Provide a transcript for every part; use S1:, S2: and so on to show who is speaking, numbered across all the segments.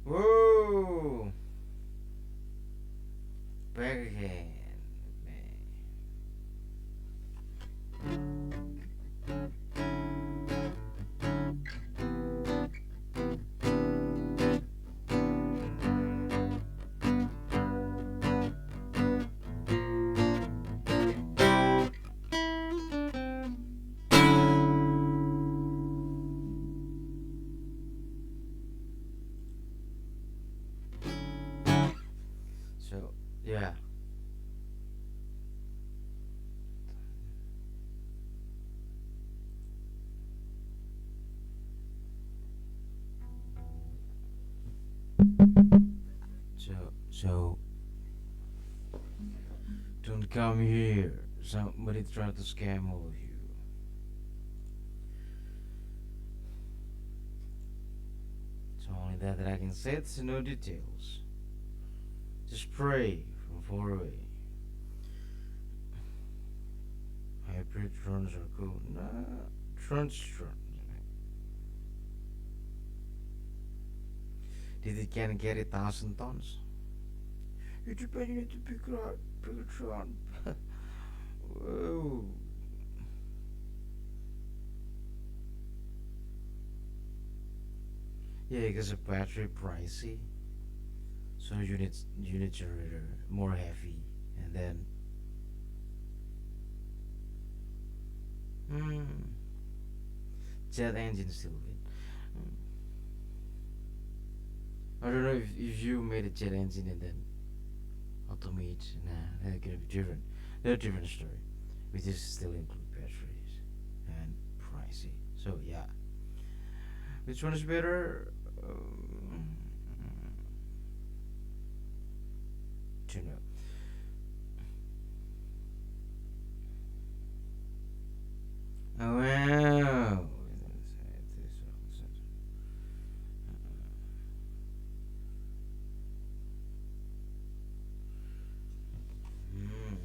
S1: Whoa! Back again. So, yeah. So, don't come here. Somebody tried to scam all of you. It's only that I can say it's no details. Just pray from far away. Hybrid drones are cool. Nah, drones. Did it can get 1,000 tons? It depends on the bigger drone. Whoa. Yeah, because the battery pricey. So unit generator more heavy, and then hmm, jet engine still win. Hmm. I don't know if you made a jet engine and then automate. Nah, they're gonna be different. They're a different story. We just still include batteries and pricey. So yeah, which one is better? To know. Oh wow. Mm.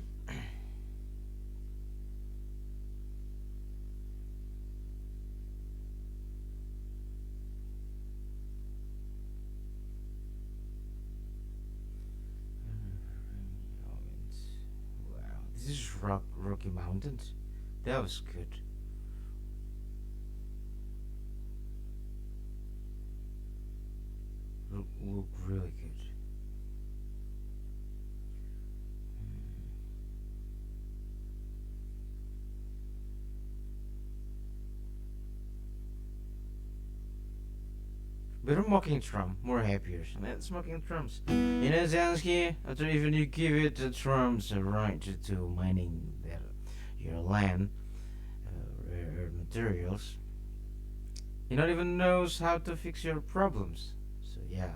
S1: Wow, this is Rocky Mountains. That was good. Look really good. Better mocking Trump, more happier. Let's mocking Trumps. You know, Zelensky, after even you give it to Trump's right to mining your land, rare materials, he not even knows how to fix your problems. So yeah,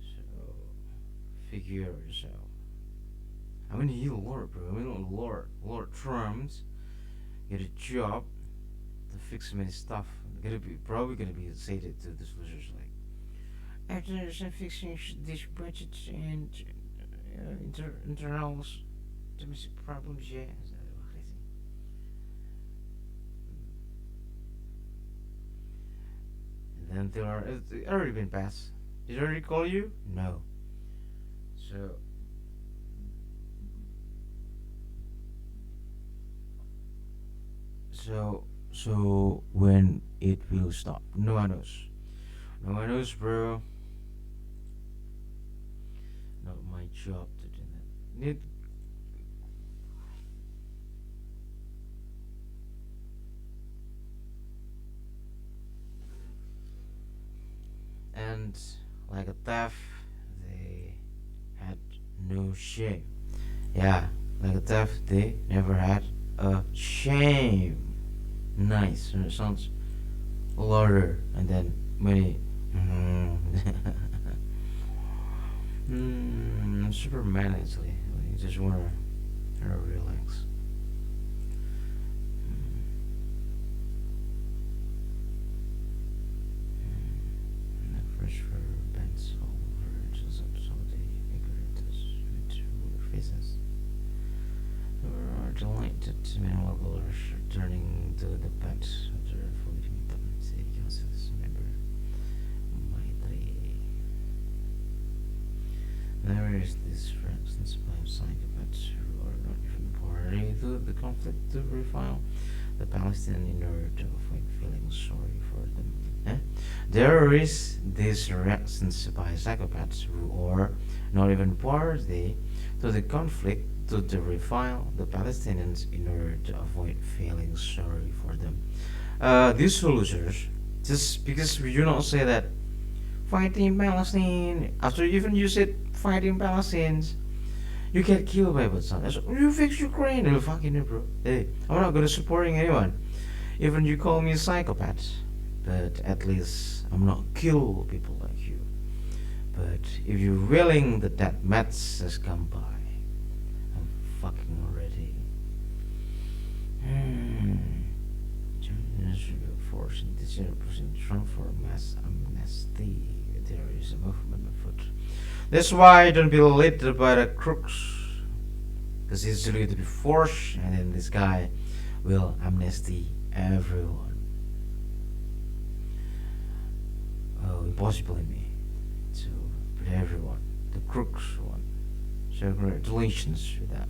S1: so figure yourself. I mean, he Lord, bro. I mean, Lord Trump's get a job to fix many stuff. Gonna be probably gonna be sated to the soldiers like after some fixing this budget and internals domestic problems. Yeah, and then there are it's already been passed. Did I already call you? No. So so so when it will stop? No one knows. No one knows, bro. Not my job to do that. Need and like a theft, they had no shame. Yeah, like a theft, they never had a shame. Nice. And it sounds louder and then many. Superman is like you just wanna relax. Fresh for bents over just some of the ignorances with faces. We are delighted to many levelers returning to the bent after 40 Say Council's member Maitri. There is this, for instance, by psychopaths who are not even party to the conflict to refile the Palestinians in order to avoid feeling sorry for them. There is this reactions by psychopaths who are not even party to the conflict to refile the Palestinians in order to avoid feeling sorry for them. These losers, just because we do not say that fighting Palestine, after even you said fighting Palestinians, you get killed by both sides. You fix Ukraine, you fucking know, bro. Hey, I'm not gonna supporting anyone. Even you call me a psychopath, but at least I'm not kill people like you. But if you're willing that match has come by, I'm fucking ready. Chinese force in this 0% Trump for mass amnesty. There is a movement afoot. That's why I don't be led by the crooks. Because it's going to be forced, and then this guy will amnesty everyone. Oh, impossible in me to put everyone, the crooks one. So congratulations with that.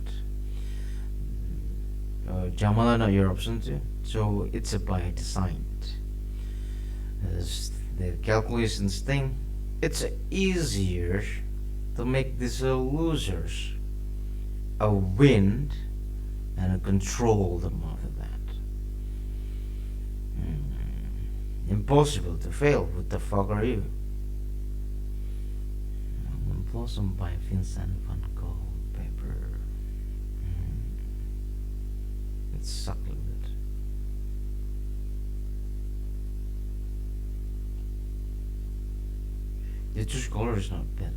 S1: Jamala, not your option too. So it's a by design. As the calculations thing, it's easier to make these losers a win and control them after that. Impossible to fail. What the fuck are you? Blossom by Vincent van Gogh. Paper. It's succulent. The two color is not bad,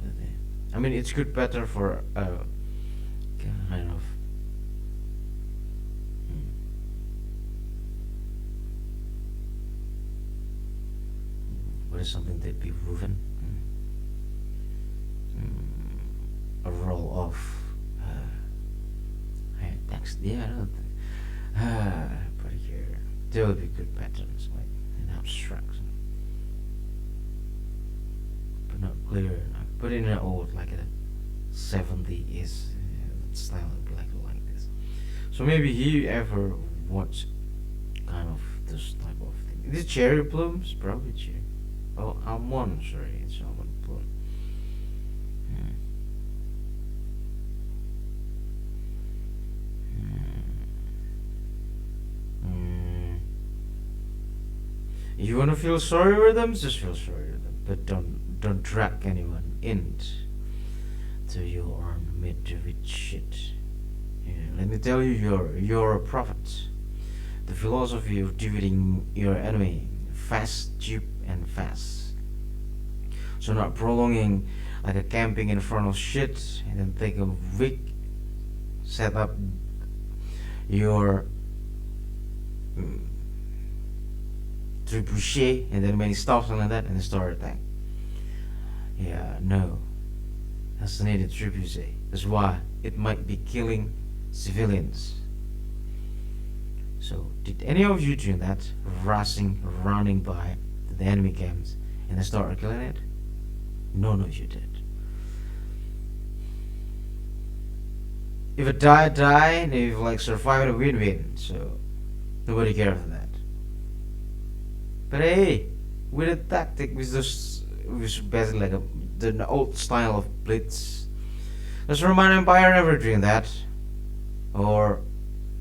S1: I mean, it's good better for kind of. What is something that be woven? A roll of text. Yeah, I don't think. But here, there will be good patterns, like in abstract, but not clear enough. But in an old, like a 70s style, like this. So maybe he ever watched kind of this type of thing. Is it cherry plums? Probably cherry. Oh, almond. Sorry, it's almond plum. You wanna feel sorry with them? Just feel sorry with them, but don't drag anyone into your own midget shit. Yeah, let me tell you, you're a prophet. The philosophy of defeating your enemy fast, cheap, and fast. So not prolonging like a camping in front of shit and then take a week, set up your trebuchet and then many stuff like that and then start attack. Yeah, no. That's needed trebuchet. That's why it might be killing civilians. So, did any of you do that? Running by the enemy camps and then start killing it? None of you did. If it die, and if like survive, a win-win. So, nobody cares for that. But hey, with a tactic which basically like the old style of blitz. Does Roman Empire never doing that? Or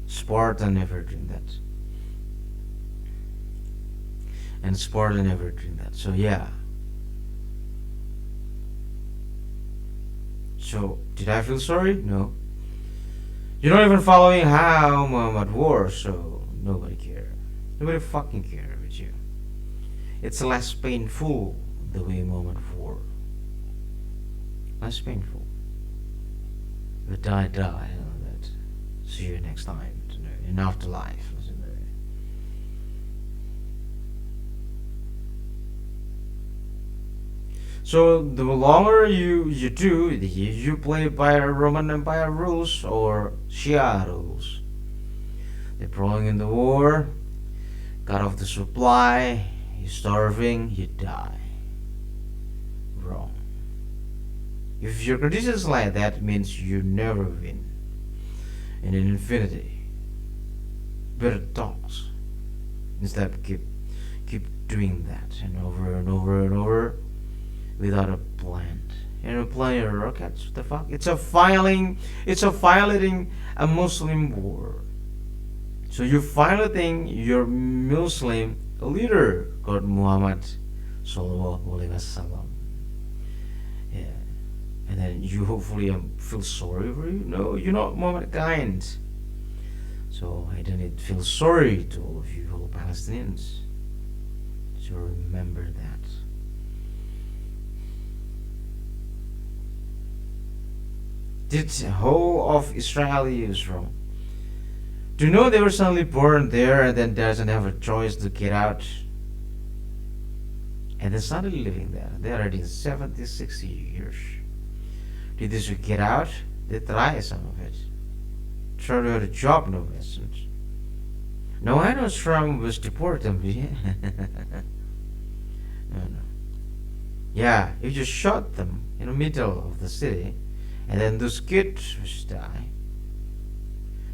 S1: Sparta never doing that? And Sparta never doing that. So yeah. So did I feel sorry? No. You're not even following how Muhammad wore, so nobody cared. Nobody fucking cared with you. It's less painful the way Muhammad wore. Less painful. But die, you know that. See you next time, you know, in afterlife. So the longer you play by Roman Empire rules or Shia rules. They're prolonging the war, cut off the supply, You're starving, you die. Wrong. If your condition is like that, it means you never win. And in infinity, better thoughts. Instead, keep doing that and over and over and over without a plan. And a plan your rockets. What the fuck? It's a violating a Muslim war. So you're violating your Muslim leader called Muhammad Sallallahu Alaihi Wasallam. Yeah. And then you hopefully feel sorry for you. No, you're not Muhammad kind. So I don't feel sorry to all of you whole Palestinians. So remember that. Did the whole of Israel is wrong? Do you know they were suddenly born there and then doesn't have a choice to get out? And they're suddenly living there. They're already 70, 60 years. Did they get out? They try some of it. Try to get a job, no lessons. No, I know Trump was deported them. No. Yeah, you just shot them in the middle of the city, and then those kids will die.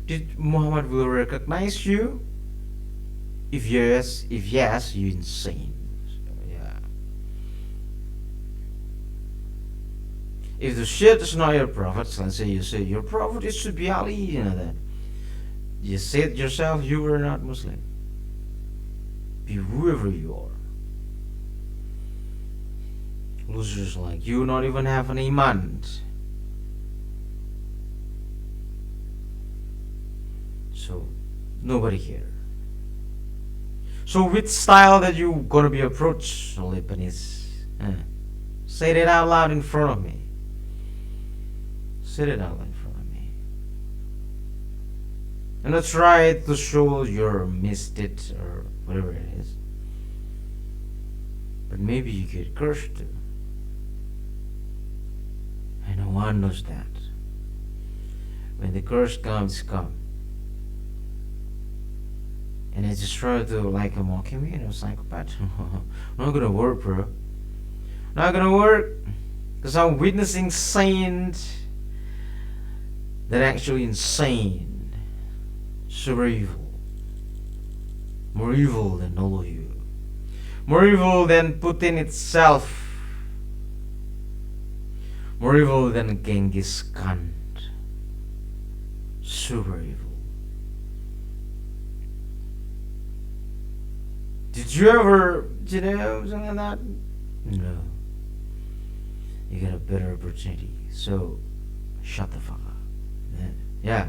S1: Did Muhammad will recognize you? If yes, you're insane. So, yeah. If the shit is not your prophet, let's say you say your prophet is to be Ali, you know that. You said yourself you were not Muslim. Be whoever you are. Losers like you not even have an iman. So nobody here. So which style that you gonna be approached, Lebanese? Say it out loud in front of me. Say it out loud in front of me. And not try to show you're missed it or whatever it is. But maybe you get cursed too. And no one knows that. When the curse comes, come. And I just try to like mocking me, psychopath. Not gonna work, bro. Not gonna work. Because I'm witnessing saints that are actually insane. Super evil. More evil than all of you. More evil than Putin itself. More evil than Genghis Khan. Super evil. Did you ever, something like that? No. You got a better opportunity. So, shut the fuck up. Yeah.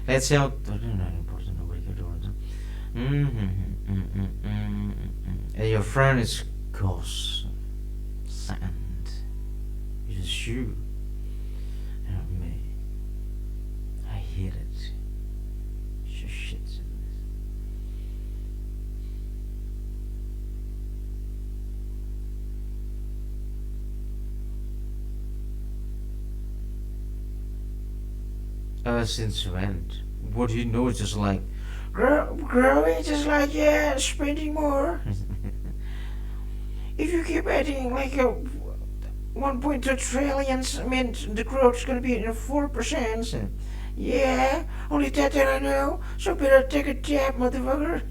S1: Let's say out. Not important. Nobody can do it. And your friend is ghost, sand. You just shoot. And me. I hate it. Just shit. Since when? What do you know? It's just like growing, just like spending more. If you keep adding like 1.2 trillions, I mean the growth's gonna be 4%. Yeah, only that I know. So better take a jab, motherfucker.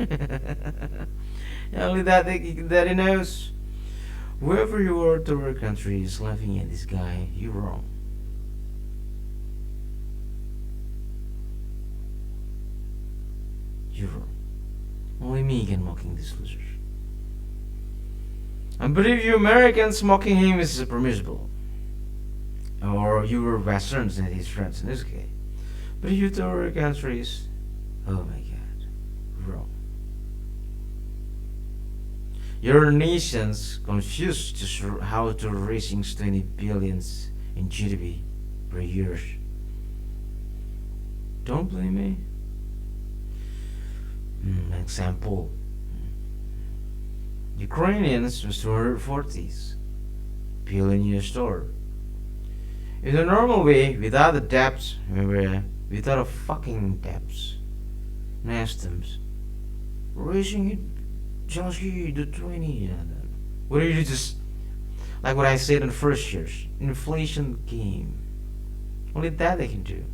S1: Only that he knows. Whoever you are, third country is laughing at this guy. You're wrong. You're wrong. Only me can mocking these losers. I believe you Americans mocking him is permissible. Or you were Westerns and his friends in this case. But you third countries, oh my god. bro. Your nation's confused just how to raising 20 billions in GDP per year. Don't blame me. Example: Ukrainians was 240 billion US dollar. In the normal way, without the debts, without a fucking debts, Nastums, raising it just the 20. What do you just like what I said in the first years? Inflation game. Only that they can do.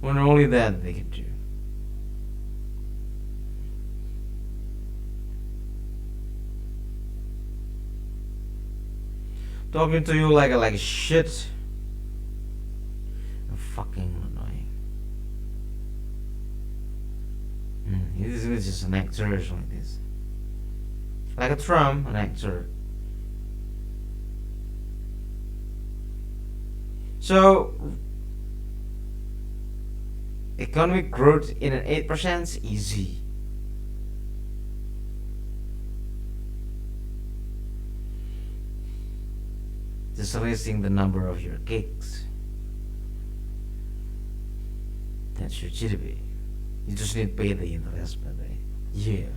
S1: Only that they can do. Talking to you like a shit. Fucking annoying. This is just an actor like this. Like a Trump, an actor. So economic growth in an 8% is easy. Just raising the number of your gigs. That's your GDP. You just need to pay the interest per day. Yeah.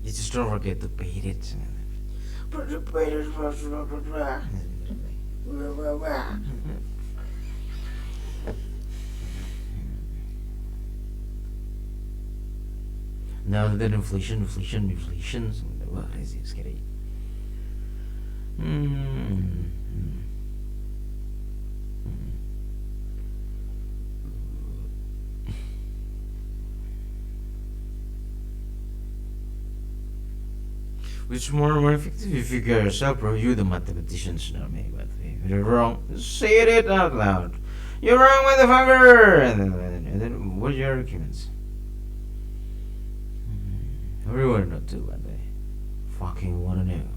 S1: You just don't forget to pay it. Now that inflation. What is it? Scary. Which more effective? You figure yourself, bro. You the mathematicians, not me. But if you're wrong, say it out loud. You're wrong, motherfucker. And then what are your arguments? Everyone not to, but they fucking wanna know.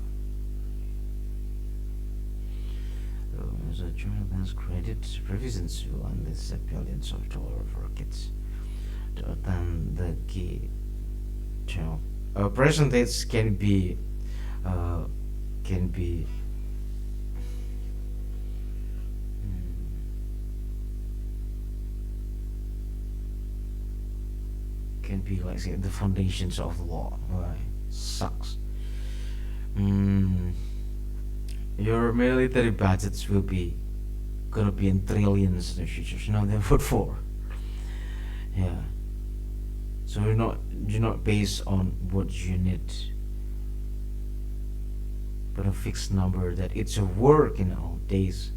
S1: There's a German advance credit provisions on this billions of dollars for kids. Then the key channel. Present dates can be like say the foundations of the law. Right? Sucks. Your military budgets will be gonna be in trillions in the future. You know than for. Yeah. So you're not based on what you need, but a fixed number that it's a work days,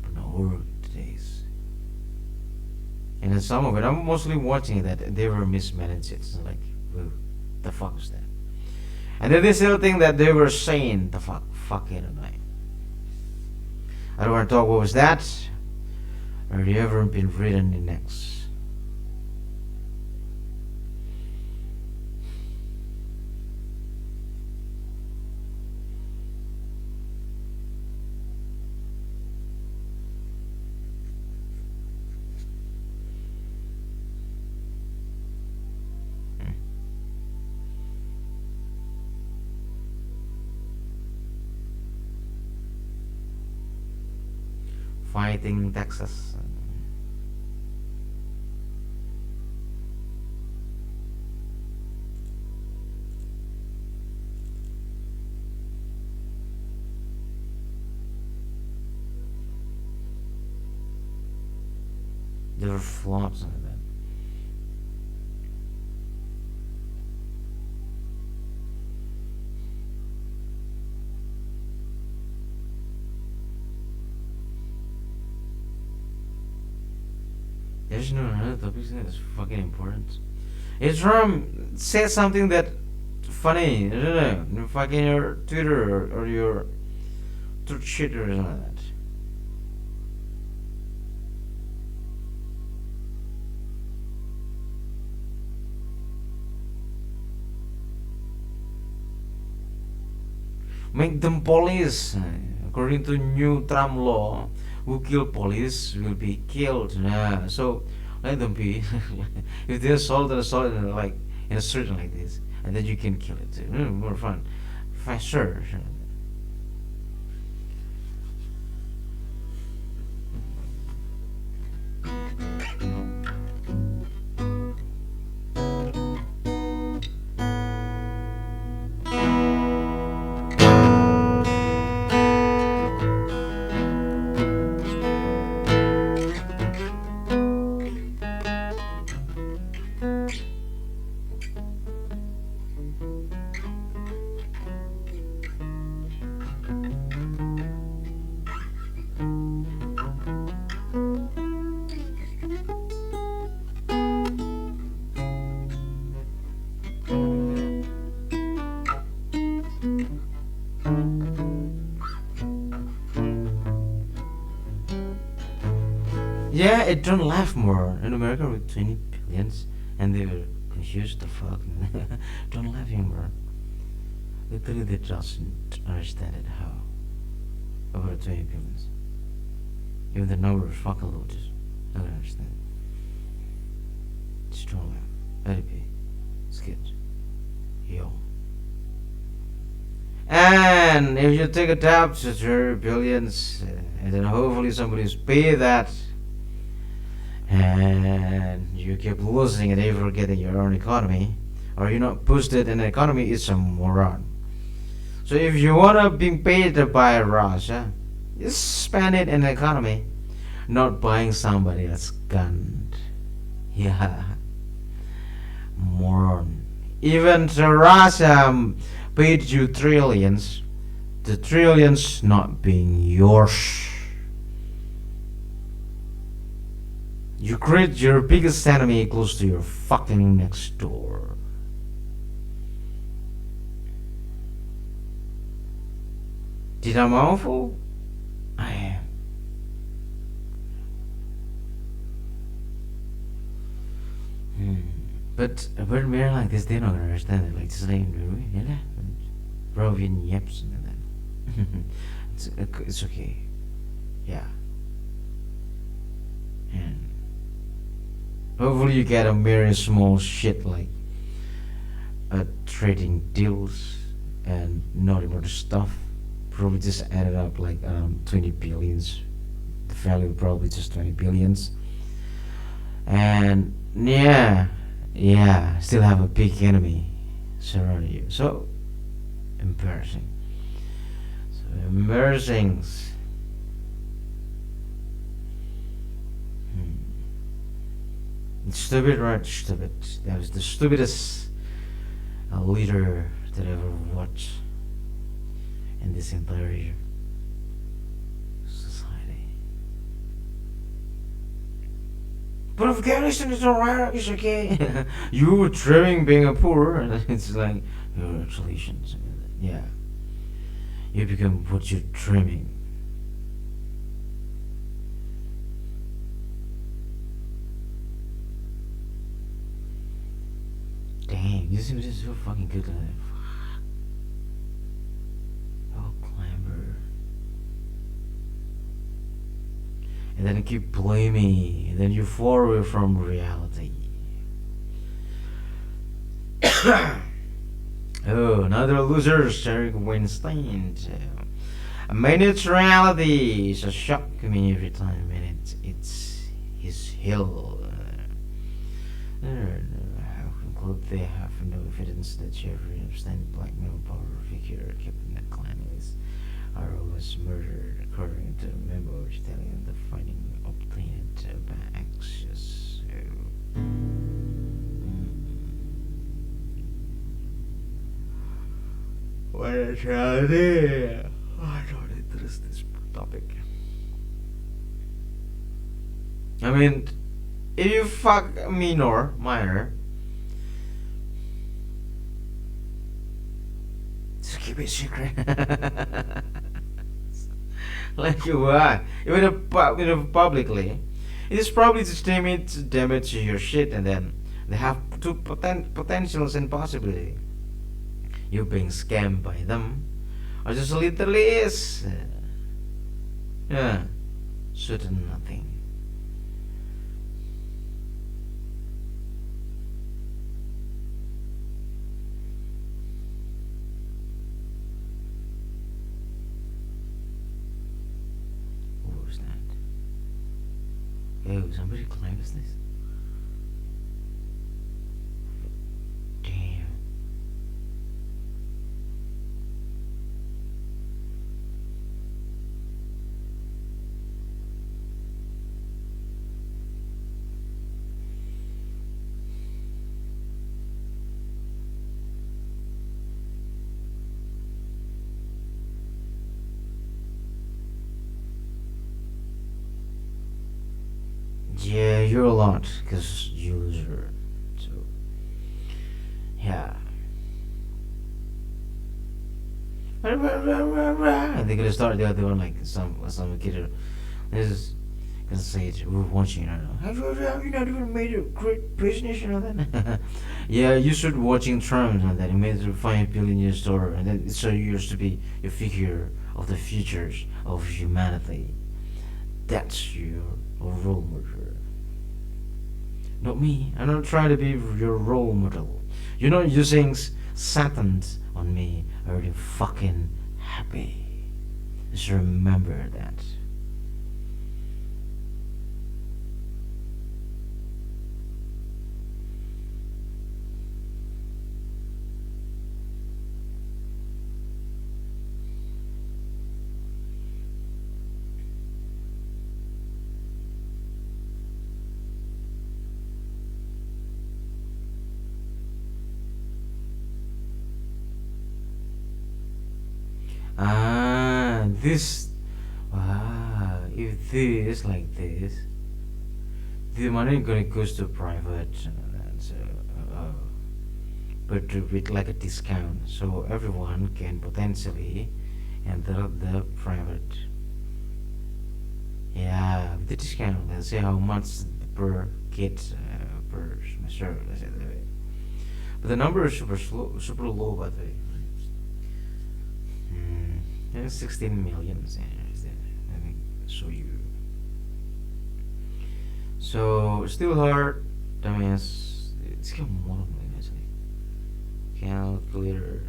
S1: but not work days. And then some of it, I'm mostly watching that they were mismanaged. It's like, well, the fuck was that? And then this little thing that they were saying, the fucking annoying. I don't want to talk what was that, or you ever been written in next. Fighting Texas. There were flops on that. There's no another topic that's fucking important. It's from said something that funny, I don't know, fucking your Twitter or your truth shit or something like that. Make them police. According to new Trump law, who kill police will be killed. So Let them be. If they're assault in like in a street like this, and then you can kill it too. More fun, faster. Yeah, it don't laugh more in America with 20 billions, and they were confused the fuck. Don't laugh anymore. Literally, they doesn't understand it how over 20 billions. Even the number is fucking low, just don't understand. Just don't laugh. Let it be. It's good. Yo. And if you take a tab to 30 billions, and then hopefully somebody's pay that, and you keep losing and ever getting your own economy, or you're not boosted in the economy, it's a moron. So if you wanna be paid by Russia, just spend it in the economy, not buying somebody else's gun. Yeah, moron. Even the Russia paid you trillions, the trillions not being yours. You create your biggest enemy close to your fucking next door. Tidak mampu? I am. But a bird mirror like this, they're not gonna understand it. Like this name, do we? Yeah, Rovian Yeps and that. It's okay. Yeah. And hopefully you get a very small shit like trading deals and not even stuff. Probably just added up like 20 billions. The value probably just 20 billions. And yeah, still have a big enemy surrounding you. So embarrassing. So embarrassing. It's stupid, right? Stupid. That was the stupidest leader that I ever watched in this entire society. But Afghanistan is alright, it's okay. You were dreaming being a poor, and it's like, congratulations. Yeah. You become what you're dreaming. Dang, you seem just so fucking good at it. Oh, clamber. And then you keep blaming, and then you fall away from reality. Oh, another loser, Eric Weinstein. A minute's reality is a shock to me every time, and it's his hill. They have no evidence that Jeffrey Epstein, blackmail power figure kept the clan is was murdered, according to a memo telling the finding obtained by Axios. What a tragedy! I don't interest this topic. I mean, if you fuck a minor, just keep it secret. Like you are, even publicly, it is probably just damage your shit, and then they have two potentials and possibility. You being scammed by them, or just literally is, certain nothing. Oh, somebody claims this. Damn. Yeah, you're a lot, cause you loser. So yeah. And they're gonna start the other one like some kid. This is gonna say it. We're watching right now. Have you not even made a great business and all that? Yeah, you should watching Trump and that. It made a $5 billion store, and then so you used to be a figure of the futures of humanity. That's your role model. Not me. I'm not trying to be your role model. You're not using satans on me. I'm already fucking happy. Just remember that. This. If this like this, the money gonna goes to private, and so, uh, but with like a discount, so everyone can potentially enter the private. Yeah, with the discount. Let's see how much per kid per semester. Let's say that way. But the number is super low, by the way. Yeah, 16 million. Let me show you. So still hard. Dumbass. It's got more than actually. Calculator.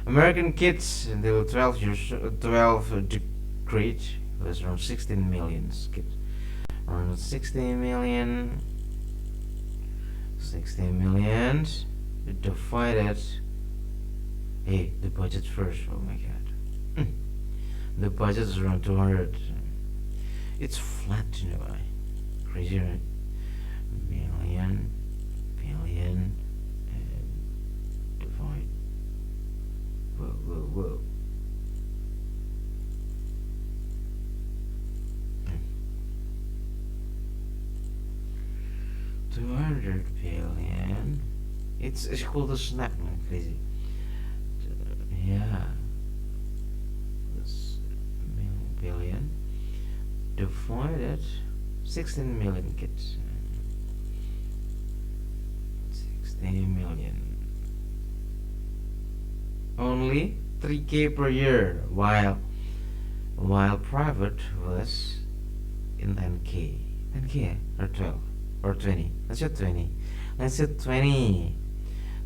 S1: American kids until 12 years, 12 grade was around 16 million kids. Around 16 million. 16 million divided. Hey, the budget first. Oh my god. The budget is around 200. It's flat, you know. Crazy, right? Million, billion, and divide. Whoa. 200 billion. It's equal to snap, man. Crazy. Yeah. This billion divided 16 million kids. 16 million. Only 3K per year, while private was in 10K. 10K or 12 or 20. Let's say 20. Let's say 20.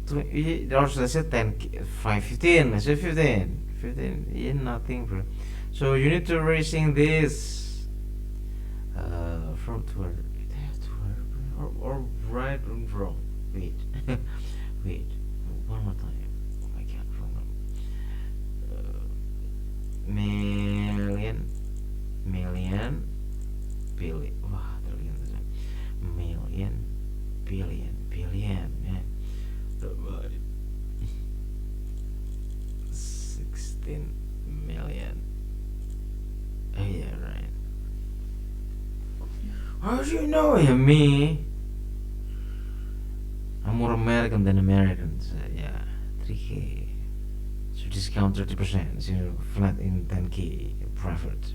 S1: Or let's say 10, 5, 15. Let's say 15. 15. Yeah, nothing, bro. So you need to raising this from 12. They have 12, or right or wrong. Wait. Wait. One more time. Oh my god, wrong. Million. Billion. Wow, million. Billion. Yeah. Divide 16 million. Oh yeah, right. How do you know him? Me? I'm more American than Americans. Yeah, 3K. So discount 30%. So you're flat in 10K profit.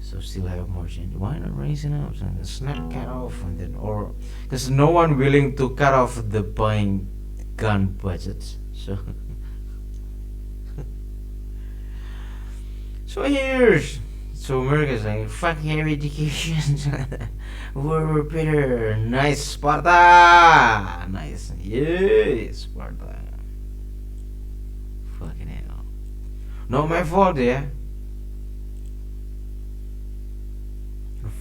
S1: So still have margin. Why not raising up and the snap cut off and then or because no one willing to cut off the buying gun budget. So here's so America's like fuck your education. We're better. Nice Sparta. Nice. Yeah, Sparta. Fucking hell. Not my fault, yeah.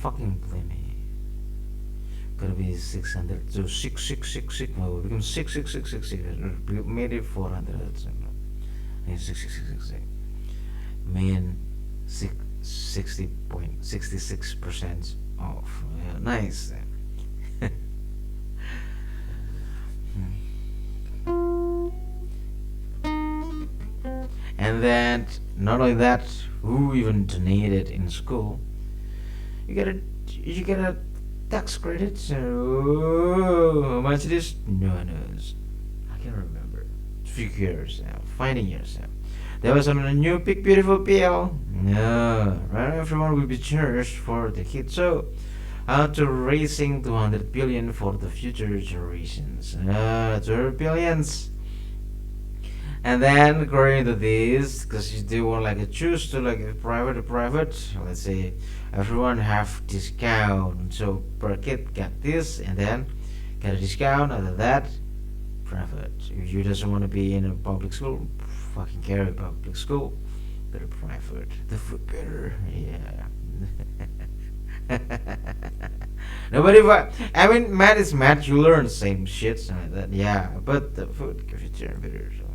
S1: fucking blame me. Gonna be 600, so 666, well, it becomes 66666, made it 400, and 66666, mean 60.66% off. Yeah, nice. And then, not only that, who even donated in school? You get a tax credit. So how much it is? No one knows. I can't remember. Figure yourself, finding yourself. There was a new big beautiful bill. No, right? Everyone will be charged for the kids. So how to raising 200 billion for the future generations. 200 billions. And then according to this, because you do want like a choose to like a private, let's say everyone have discount. So per kid get this and then get a discount. Other that, private. If you doesn't want to be in a public school, fucking carry public school. Better private. The food better. Yeah. Nobody. I mean, math is math. You learn the same shit, something like that. Yeah, but the food cafeteria better. So.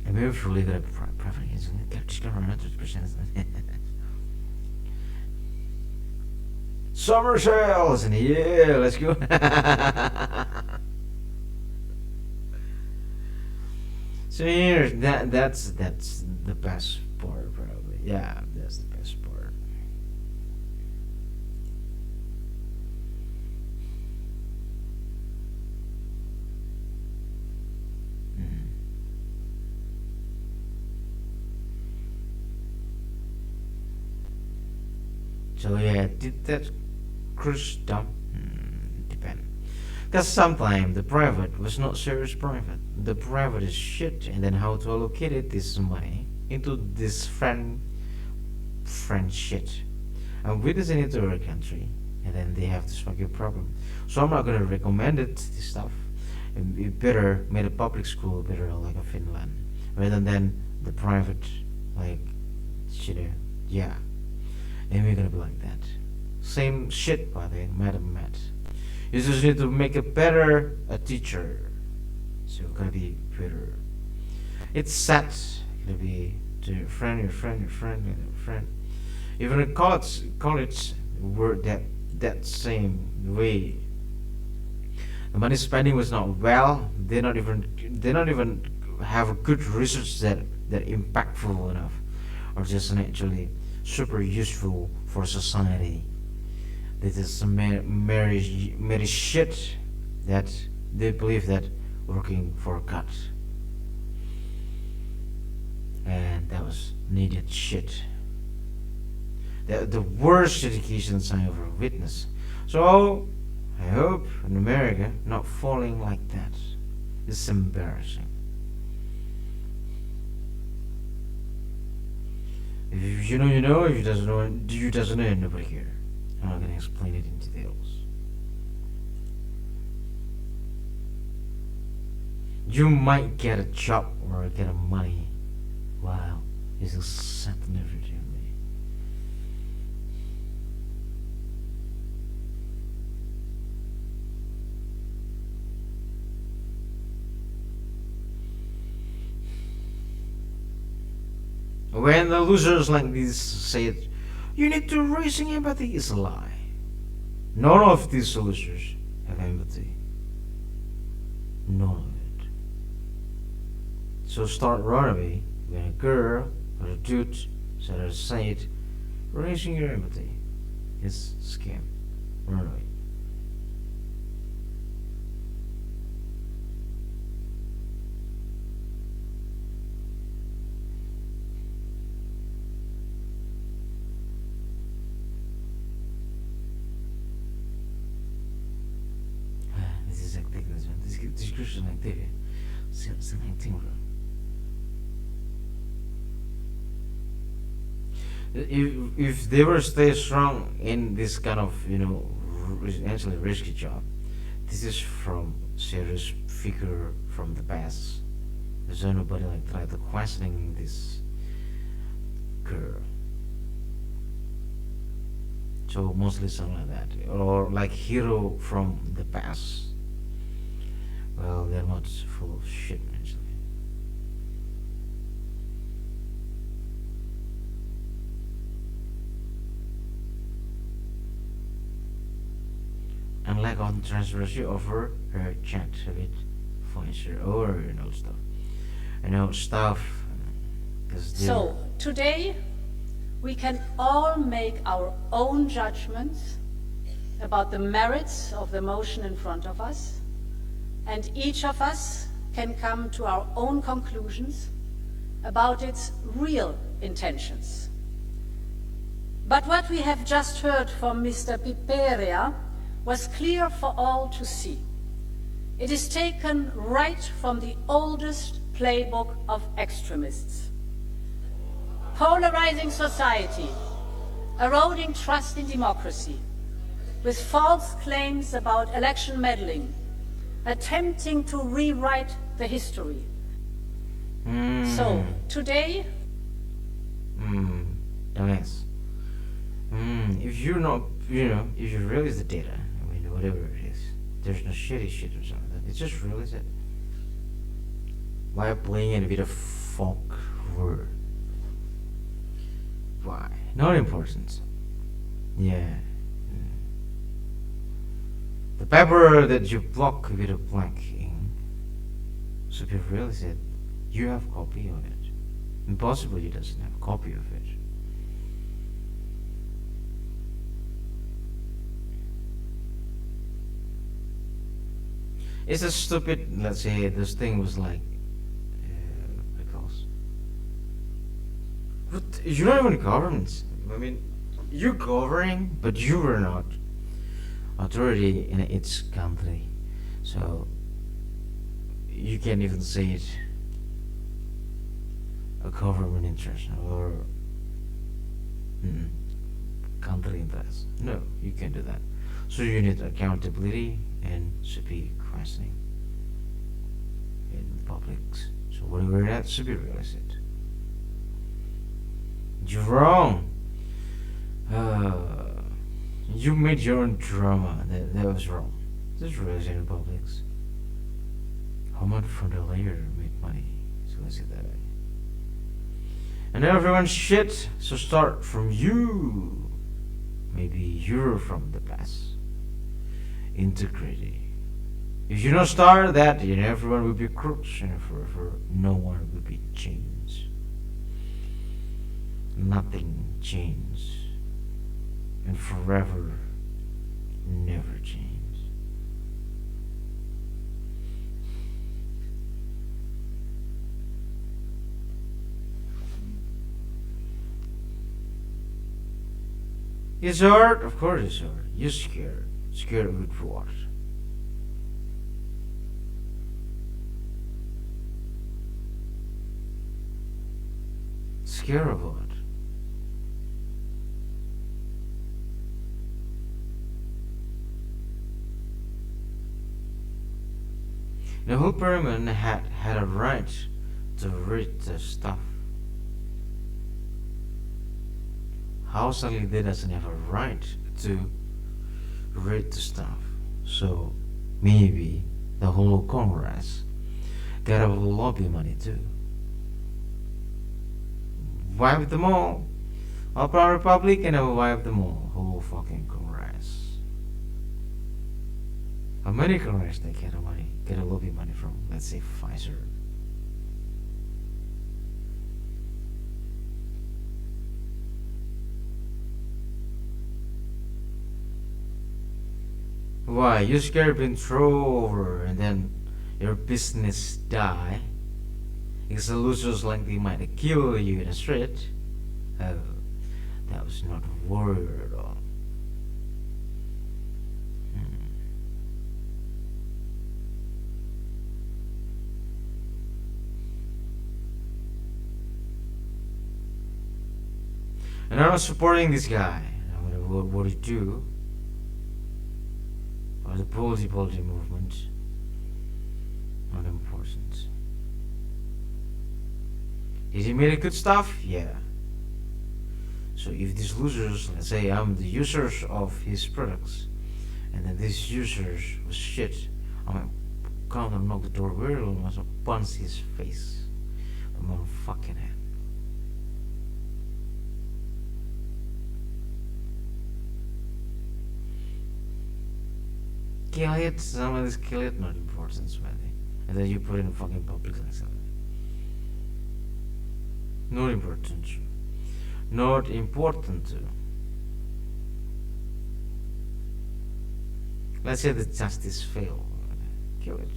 S1: And maybe if really good at private, get discount around 100%. Summer sales and yeah, let's go. So here, that's the best part probably. Yeah, that's the best part. Mm. So yeah, did that cruise dump? Depend. Because sometimes the private was not serious private. The private is shit, and then how to allocate it this money into this friend shit. And witnessing it to our country, and then they have this fucking problem. So I'm not gonna recommend it. This stuff. You better make a public school better like a Finland, rather than the private like shit. Yeah, and we're gonna be like that. Same shit by the way, Madam Matt. You just need to make it better a teacher. So it's gonna be better. It's sad. Gonna be to your friend, your friend, your friend, and your friend. Even in college were that same way. The money spending was not well. They not even have a good research that impactful enough, or just actually super useful for society. This is some merry shit that they believe that working for God, and that was needed shit. The worst education I ever witnessed. So I hope in America not falling like that. It's embarrassing. If you know, you know. If you doesn't know, you doesn't know. Nobody here. I'm not gonna explain it in details. You might get a job or get a money. Wow, this is something every day. When the losers like this say it, you need to raising empathy is a lie. None of these losers have empathy. None of it. So start right away when a girl or a dude say it, raising your empathy is scam. Run away. This is like this one. This discussion like this. Something wrong. If they were stay strong in this kind of actually risky job, this is from serious figure from the past. There's nobody like try to questioning this girl. So mostly something like that, or like hero from the past. Well, they're not full of shit actually. And like on transparency over her chat a bit voicer or stuff. Stuff.
S2: So, today we can all make our own judgments about the merits of the motion in front of us, and each of us can come to our own conclusions about its real intentions. But what we have just heard from Mr. Piperia was clear for all to see. It is taken right from the oldest playbook of extremists. Polarizing society, eroding trust in democracy, with false claims about election meddling, attempting to rewrite the history. So, today...
S1: Dumbass. If you're not, if you realize the data, whatever it is, there's no shitty shit or something like that. It's just realize it. Why playing it with a folk word? Why? Not important. Yeah. The paper that you block with a blank ink, so if you realize it, you have a copy of it. Impossible you doesn't have a copy of it. It's a stupid, let's say this thing was like, because but you're not even government. You're governing, but you were not authority in its country, so you can't even say it a government interest or country interest. No, you can't do that. So you need accountability and should be questioning in the public. So whatever that should be realized. You're wrong. You made your own drama. That was wrong. This is realized in the public. How much from the layer make money? So let's see that way. And everyone's shit. So start from you. Maybe you're from the past. Integrity. If you don't start that, then everyone will be crooks, and forever no one will be changed. Nothing changed, and forever never change. It's hard, of course it's hard. You're scared. Scared of it for what? Scared of what? The whole pyramid had a right to read the stuff. How suddenly they doesn't have a right to read the stuff? So maybe the whole Congress got a lobby money too. Wipe them all. Open Republic and I will wipe them all. Whole fucking Congress. How many Congress they get a lobby money from? Let's say Pfizer. Why? You scared being thrown over and then your business die? Because the losers like they might kill you in the street. Oh, that was not a word at all. And I'm not supporting this guy. What he do? Or the policy movement. Not important. Did he make good stuff? Yeah. So if these losers, let's say I'm the users of his products, and then these users was shit, I'm gonna come and knock the door very low and I'll punch his face. I'm gonna fucking head. Kill it, somebody kill it, not important, sweaty. And then you put it in fucking public like that. Not important. Not important. Let's say the justice fail. Kill it.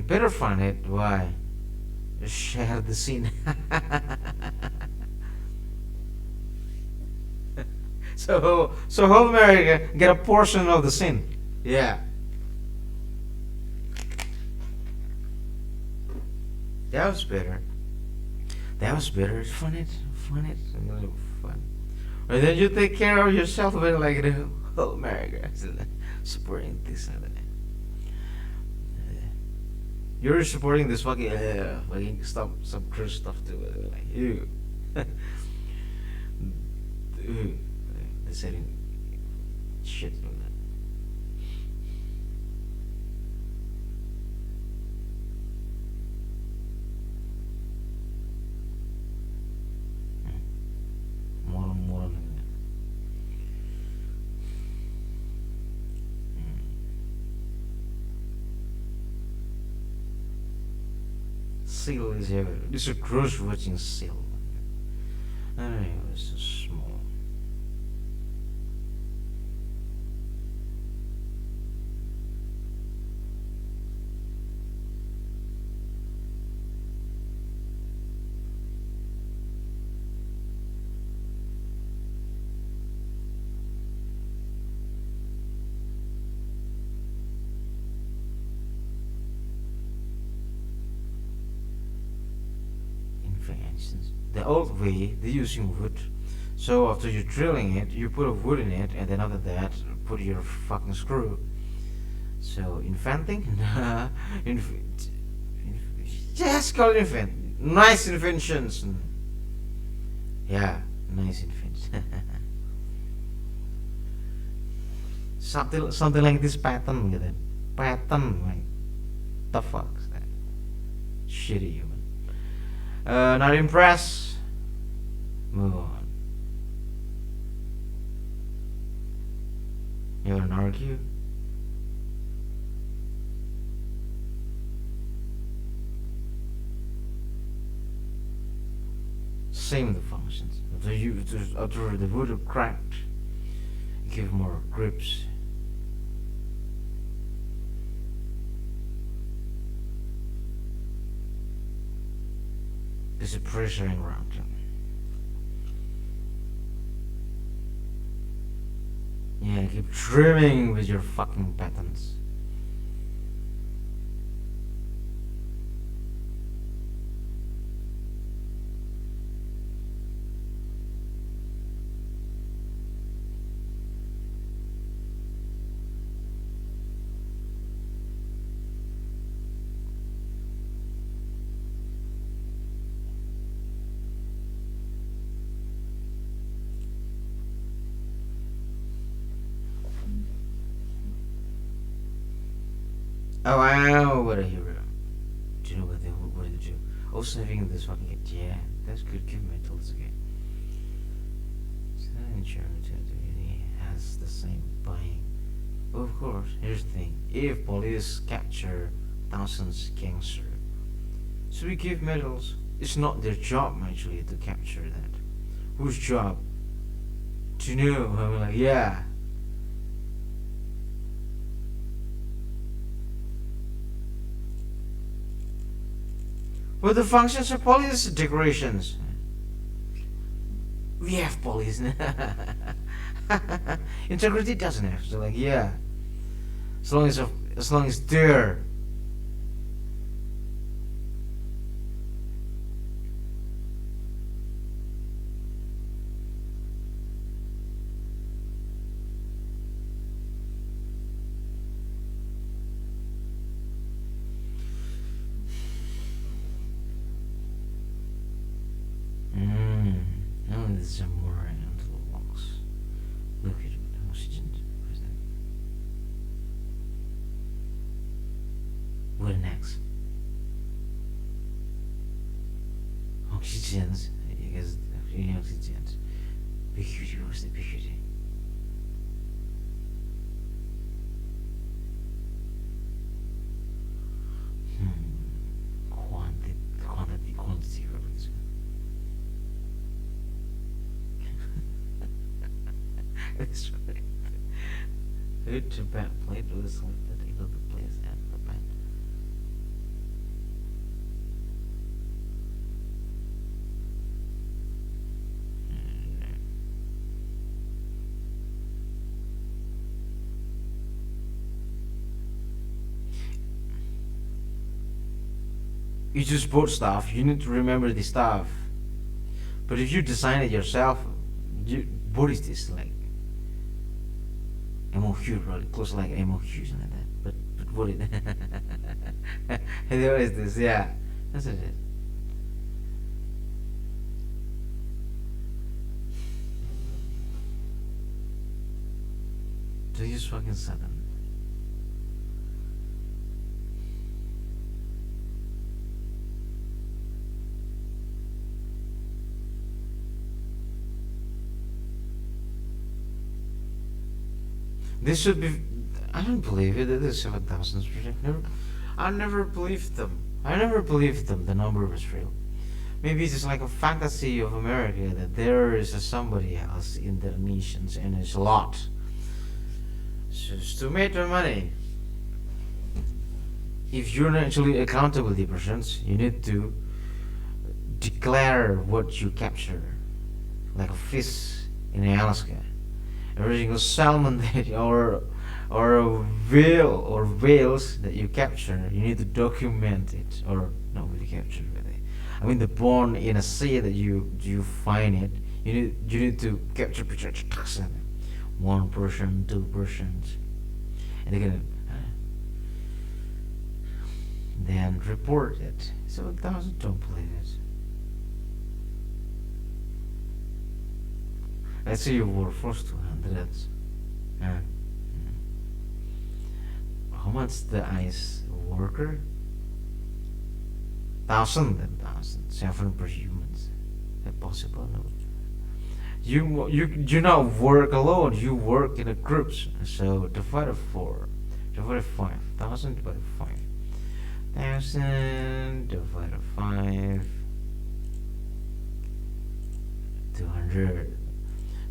S1: Better find it. Why? Share the scene. So whole America get a portion of the scene. Yeah. That was better. That was better. Fun it. Fun. And then you take care of yourself, but like the whole America supporting this and that. You're supporting this fucking some cruise stuff too. Like you. The setting shit on that. More on that. Seal is everywhere. This is a cruise watching seal. I don't know, it's so small. For instance, the old way, they're using wood. So after you're drilling it, you put a wood in it, and then after that, put your fucking screw. So inventing, just call it invent. Nice inventions. Yeah, nice inventions. something like this pattern, gitu. Pattern, like the fuck's that? Shitty human. Not impressed. Move on. You wanna argue? Same the functions. After the wood cracked, give more grips. There's a pressuring around them. Yeah, keep trimming with your fucking patterns. Oh wow, what a hero. Do you know what did they do? Also having this fucking kid, yeah, that's good, give metals again. So insurance has the same buying. Well, of course, here's the thing. If police capture thousands of gangsters, so we give medals. It's not their job actually to capture that. Whose job? To know. I'm like, yeah. What the functions of police? Decorations. We have police. Integrity doesn't have. So like, yeah. As long as they're some more into the lungs. Look at oxygen. What is that? What next? Oxygen. I guess oxygen. Behuty, what's the behuty? Quantity, That's right. Who to bat played with this like that? He loved the place at the bat. You just bought stuff, you need to remember the stuff. But if you design it yourself, what is this like? MOQ, really close like MOQ, something like that. But what it? What is this? Yeah, that's it. Do you fucking sudden? This should be. I don't believe it. It is 7,000%. I never believed them. I never believed them. The number was real. Maybe it's just like a fantasy of America that there is somebody else in their nations and it's a lot. Just to make their money. If you're not actually accountability persons, you need to declare what you capture, like a fish in Alaska. Every single salmon that or a whale or whales that you capture, you need to document it, or not really capture really. I mean the bone in a sea that you find it, you need to capture pictures. 1 person, 2 persons, and they're gonna then report it. 7,000, don't believe it. Let's say you were forced to 100. How much the ice worker? 7 per humans. That possible? No. You do not work alone. You work in a groups. So divided 4, divided 5,000 divided 5,000 divided 5. 200.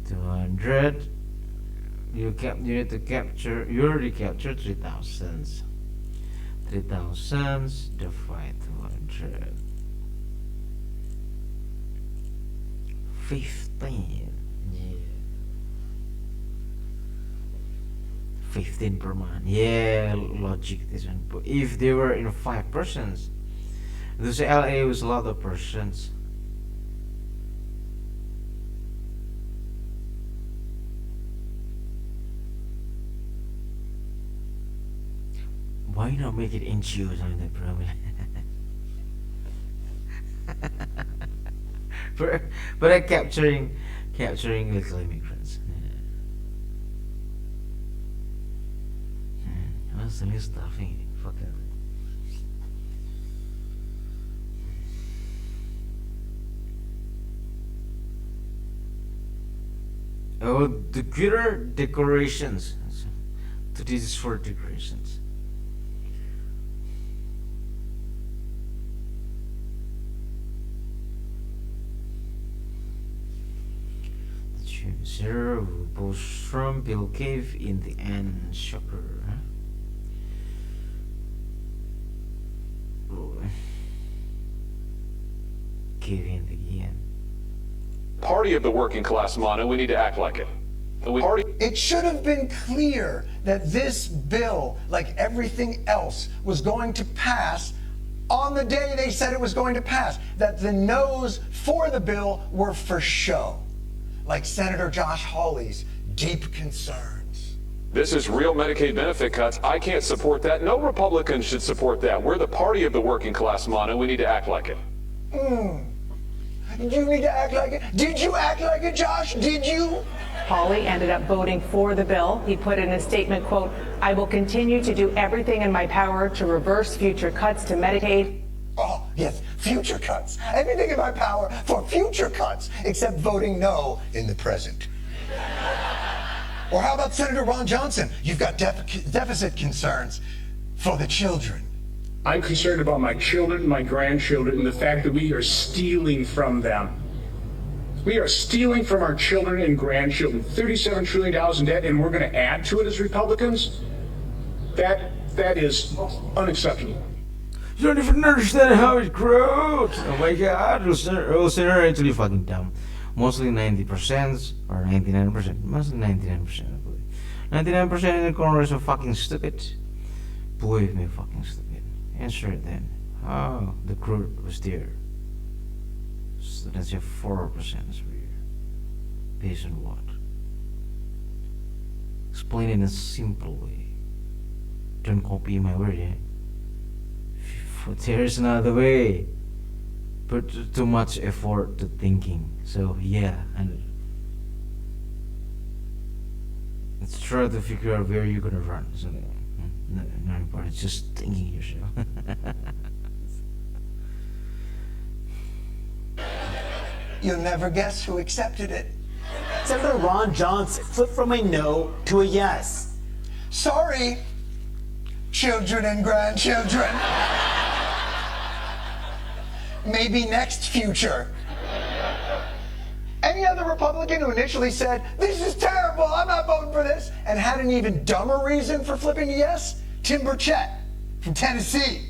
S1: 200. You need to capture. You already captured 3,000. 3,000 divide 200. 15. Yeah. 15 per month. Yeah, logic this one. But if they were in 5 persons, this LA was a lot of persons. Why not make it NGOs on that problem? but capturing illegal immigrants. What's the new stuff? Fuck it. Oh, the Twitter decorations. So this is for decorations. Zero Bostrom Bill Cave in the end. Shocker. Cave in the end.
S3: Party of the working class, Mono. We need to act like it.
S4: It should have been clear that this bill, like everything else, was going to pass on the day they said it was going to pass. That the no's for the bill were for show. Like Senator Josh Hawley's deep concerns.
S3: This is real Medicaid benefit cuts. I can't support that. No Republican should support that. We're the party of the working class, Mono. We need to act like it.
S4: You need to act like it. Did you act like it, Josh? Did you?
S5: Hawley ended up voting for the bill. He put in a statement, quote, "I will continue to do everything in my power to reverse future cuts to Medicaid."
S4: Oh, yes, future cuts. Everything in my power for future cuts, except voting no in the present. Or how about Senator Ron Johnson? You've got deficit concerns for the children.
S6: I'm concerned about my children, my grandchildren, and the fact that we are stealing from them. We are stealing from our children and grandchildren. $37 trillion in debt, and we're going to add to it as Republicans? That is unacceptable.
S1: You don't even understand how it grows. Oh my god, those are actually fucking dumb. Mostly 90% or 99%. Mostly 99%, I believe. 99% in the Congress are fucking stupid. Believe me, fucking stupid. Answer it then. Oh, the crude was there. So that's your 4% for you. Based on what? Explain it in a simple way. Don't copy my word, yeah? There's another way. Put too much effort to thinking. So yeah, and let's try to figure out where you're gonna run. So no part. It's just thinking yourself.
S4: You'll never guess who accepted it.
S7: Senator Ron Johnson flipped from a no to a yes.
S4: Sorry, children and grandchildren. Maybe next future. Any other Republican who initially said, this is terrible, I'm not voting for this, and had an even dumber reason for flipping to yes? Tim Burchett from Tennessee.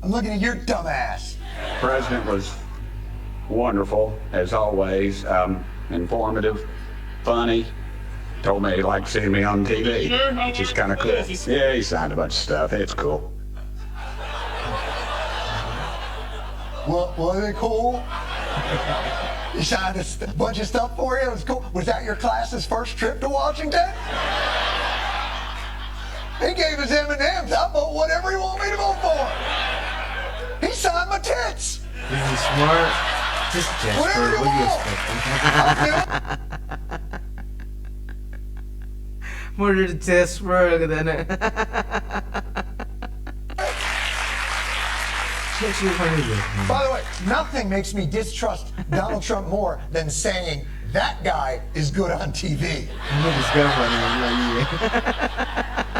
S4: I'm looking at your dumb ass.
S8: The president was wonderful, as always, informative, funny. Told me he liked seeing me on TV, which is kind of cool. Yeah, he signed a bunch of stuff. It's cool.
S4: What, was it cool? He signed a bunch of stuff for you? It was cool. Was that your class's first trip to Washington? He gave us M&Ms. I'll vote whatever he want me to vote for. He signed my tits.
S1: This is smart. Just Jasper,
S4: Whatever you
S1: what do you
S4: want.
S1: expect? More than Jasper, look at that.
S4: By the way, nothing makes me distrust Donald Trump more than saying that guy is good on TV.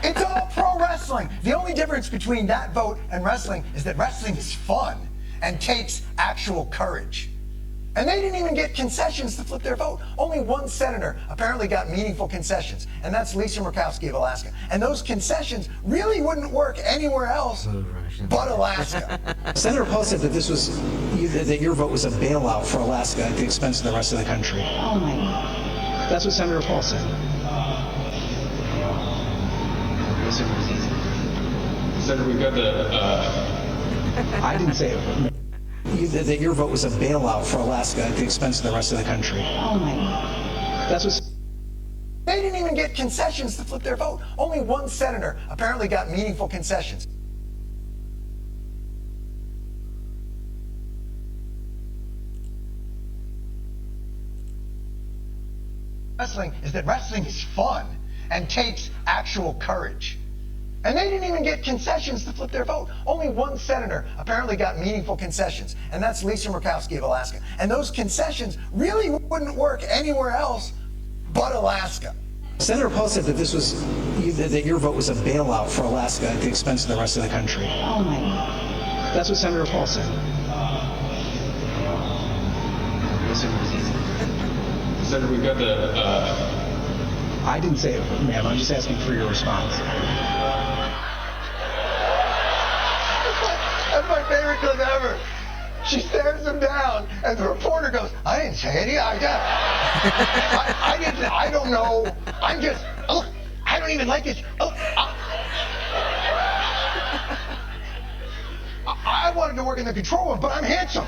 S4: It's all pro wrestling. The only difference between that vote and wrestling is that wrestling is fun and takes actual courage. And they didn't even get concessions to flip their vote. Only one senator apparently got meaningful concessions, and that's Lisa Murkowski of Alaska. And those concessions really wouldn't work anywhere else but Alaska.
S9: Senator Paul said that that your vote was a bailout for Alaska at the expense of the rest of the country.
S5: Oh my God.
S9: That's what Senator Paul said.
S10: Senator, we've got
S9: I didn't say it. That your vote was a bailout for Alaska at the expense of the rest of the country.
S5: Oh my God.
S9: That's what.
S4: They didn't even get concessions to flip their vote. Only one senator apparently got meaningful concessions. Wrestling is that wrestling is fun and takes actual courage. And they didn't even get concessions to flip their vote. Only one senator apparently got meaningful concessions, and that's Lisa Murkowski of Alaska. And those concessions really wouldn't work anywhere else but Alaska.
S9: Senator Paul said that that your vote was a bailout for Alaska at the expense of the rest of the country.
S5: Oh my God.
S9: That's what Senator Paul said.
S10: Senator, we've got
S9: I didn't say it, ma'am. I'm just asking for your response.
S4: That's my favorite clip ever. She stares him down, and the reporter goes, I didn't say any. I don't know. I'm just, oh, I don't even like it. Oh, I wanted to work in the control room, but I'm handsome.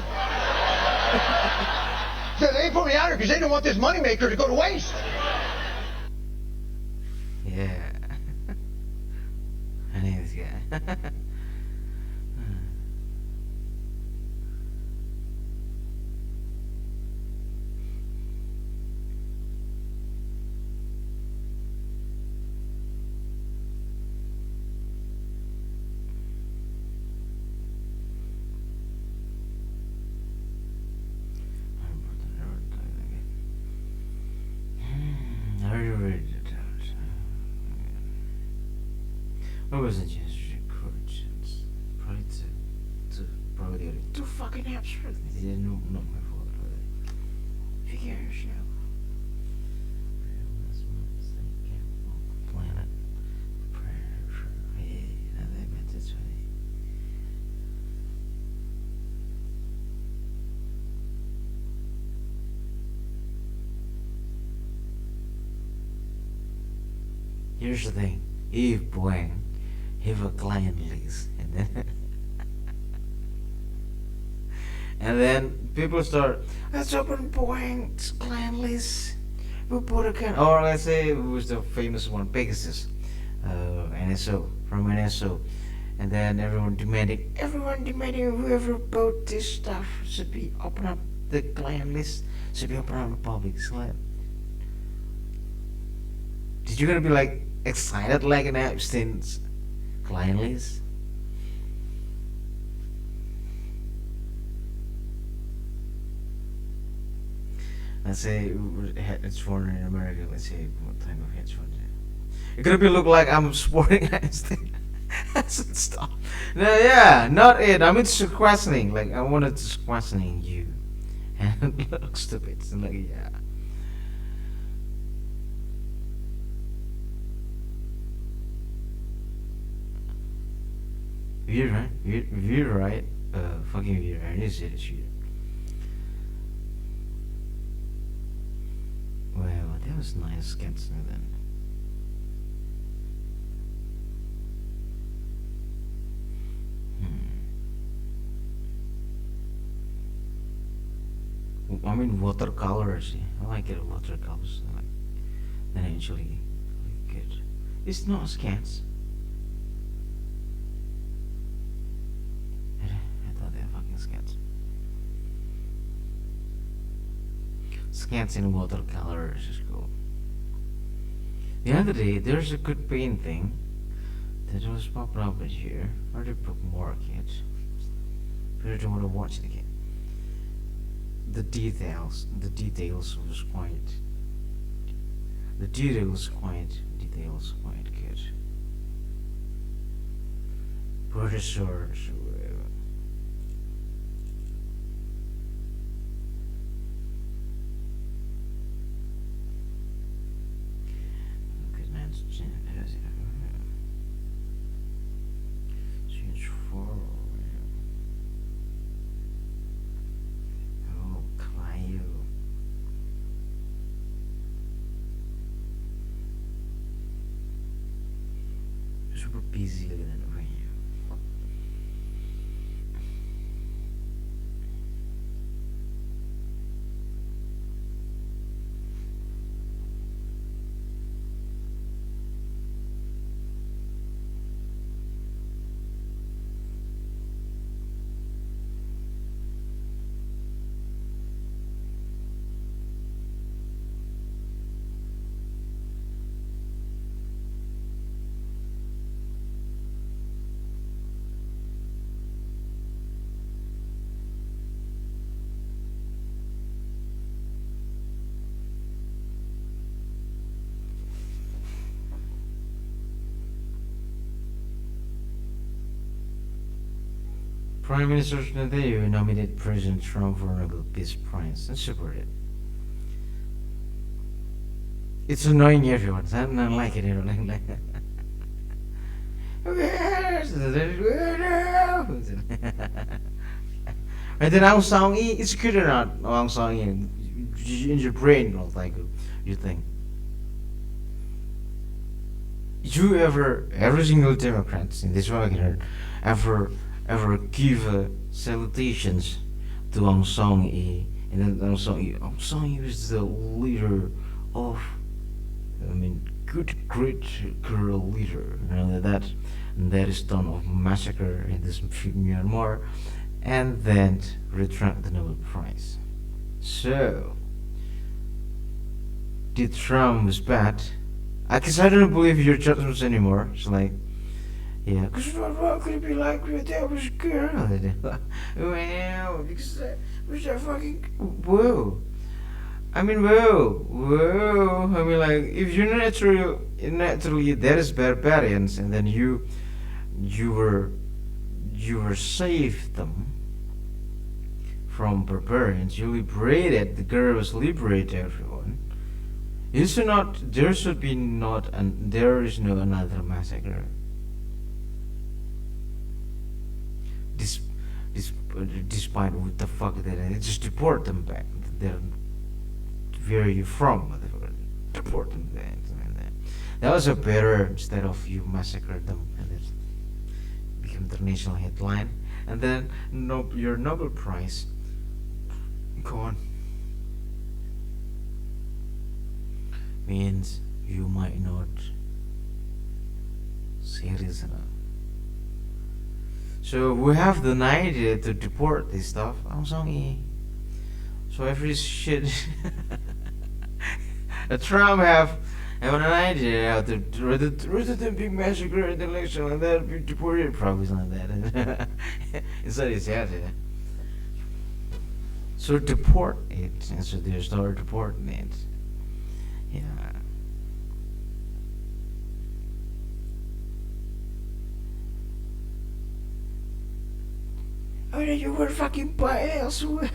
S4: So they put me out here because they didn't want this moneymaker to go to waste.
S1: Yeah. I know this guy. wasn't just courage. It's probably probably too fucking absurd. Yeah, no, not my fault. Figure yourself. Planet. Prayer. Hey, now they meant it. Here's the thing. If Boeing have a client list, and then people start, let's open Boeing's client list. We put a can, or let's say it was the famous one, Pegasus, NSO from NSO, and then everyone demanding whoever bought this stuff should be open up the client list, should be open up the public. Did you gonna be like excited like an Epstein's client list? Let's say it's foreign in America. Let's say what type of hedge fund? It could be look like I'm supporting Epstein. That's stuff. No, yeah, not it. I mean, just questioning. Like I wanted to questioning you, and it looks stupid. And like yeah. Weird, right? Weird, right? Fucking weird. I need to say this weird. Well, that was nice sketching then. I mean, watercolors. I like it. Watercolors. Like, then actually, good. It's not sketch. Sketch in watercolors is cool. The other day, there's a good painting that was popping up in here. I already put more kids, but I don't want to watch it again. The details was quite. The details quite good. Professors. Super busy looking at over here. Prime Minister Netanyahu nominated President Trump for a Nobel Peace Prize and supported. It's annoying everyone. I don't like it. I don't like it. And then Aung San Suu, it's good or not? Aung San Suu, in your brain, not like you think. You every single Democrat in this world, ever give salutations to Aung San Suu, and then Aung San Suu is the leader of, great girl leader, that is done of massacre in this Myanmar, and then retract the Nobel Prize. So, did Trump was bad? Because I don't believe your judgments anymore. It's like, yeah, because what could it be like with that was a girl? Well, because that was a fucking whoa. I mean, whoa. I mean, like, if you're naturally that is barbarians, and then you you were saved them from barbarians. You liberated the girls, liberated everyone. You should not. There should be not, and there is no another massacre. Despite what the fuck they did, just deport them back. They're where are you from, motherfucker? Deport them back. That was a better instead of you massacre them and it become the national headline, and then your Nobel Prize. Go on. Means you might not serious enough. So we have the idea to deport this stuff. I'm sorry. So every shit Trump have an idea how to rather than big massacre at the election and then be deported, probably like that. Inside his head. So deport it, and so they start deporting it. Yeah. Oh, you were fucking biased. Well,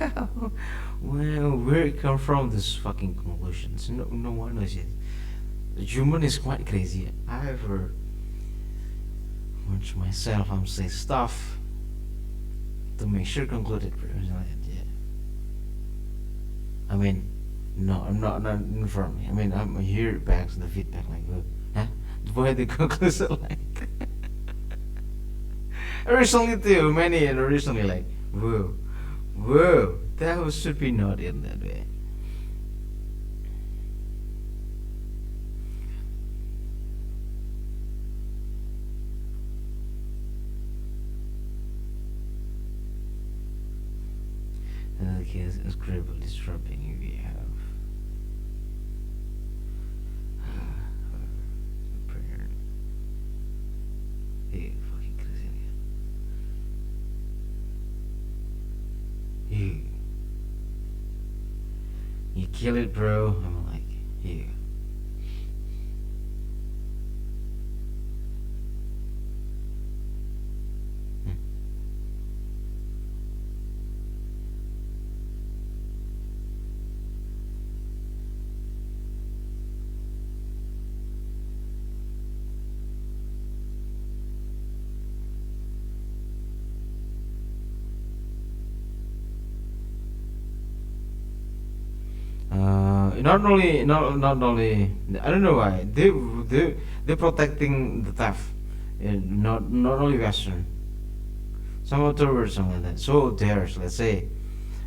S1: where it come from? This fucking conclusions. No one knows it. The human is quite crazy. I ever watch myself. I'm say stuff to make sure concluded. Yeah. I mean, no, I'm not informing. I mean, I'm here back to the feedback like, huh? Why the conclusion like? Originally too many, and originally like, whoa, that should be not in that way. Okay, it's incredible disrupting we have. Prayer. Hey, fucking crazy. You kill it, bro. I'm like, you. Not only, I don't know why they're protecting the theft, not only Western, some other words, something like that. So there's, let's say,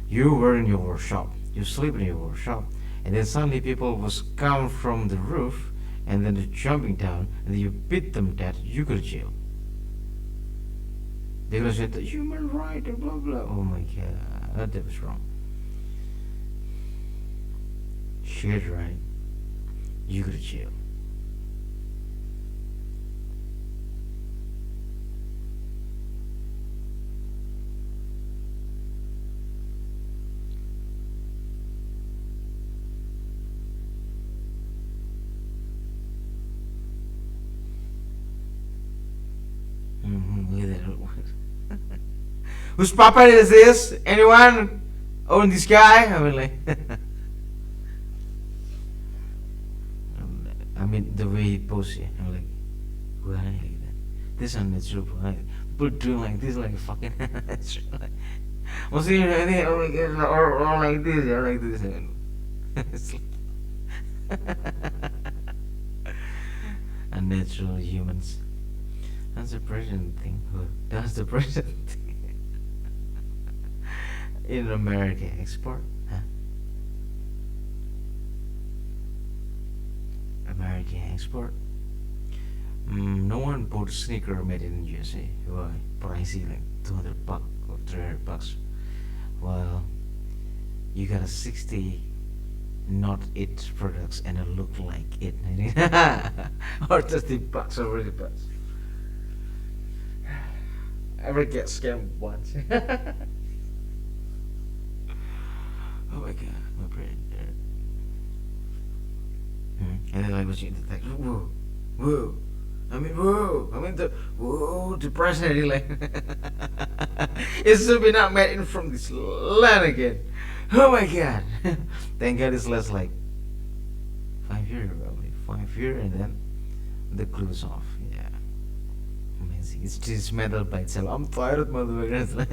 S1: you were in your workshop, you sleep in your workshop, and then suddenly people was come from the roof, and then they're jumping down, and then you beat them dead, you go to jail. They're gonna say the human right and blah blah. Oh my god, that was wrong. Shit, right? You go to jail. Look at that. Whose papa is this? Anyone own this guy? I mean, like. I mean, the way he poses it, I'm like, why like that? This is unnatural. People doing like this, like fucking unnatural. Well, see, or like this, or like this. It's like unnatural humans. That's the president thing. That's the president thing. In America, export, huh? American export. No one bought a sneaker made in USA. Why? Pricey, like $200 or $300. Well, you got a 60 not it products and it look like it. Or $30 or $40. Ever get scammed once? Oh my god, my brain. And then I was in the text, whoa. I mean, whoa! I mean, the president, like, it's to be not made in from this land again. Oh my God! Thank God it's less like 5 years, probably 5 years, and then the clue's off. Yeah, amazing. It's dismantled by itself. I'm tired, motherfuckers.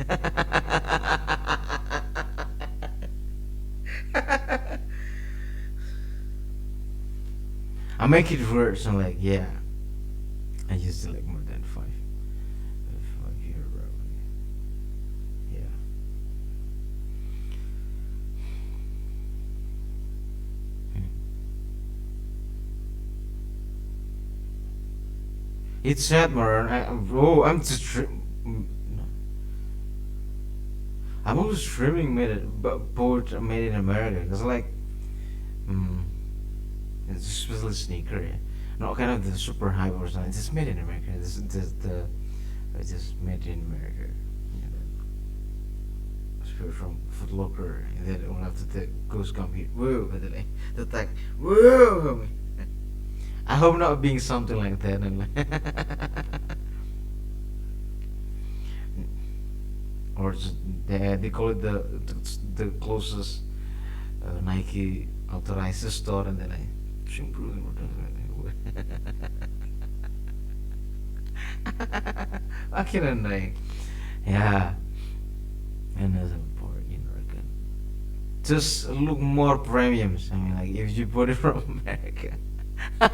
S1: I make it worse. I'm like, yeah. I used to like more than 5 years, probably. Yeah. It's sad, Maran. I'm just no. I'm always streaming both made in America. Cause like, it's especially sneaker. Yeah. Not kind of the super hype or something. It's just made in America. It's just made in America. You know, straight from Foot Locker, and then we'll have to take Ghost come here. Whoa, but then the tag. Whoa. I hope not being something like that. And or just, they call it the closest Nike authorized store, and then I fucking annoying. Yeah, another part, you know, again. Just look more premiums. I mean, like if you bought it from America. I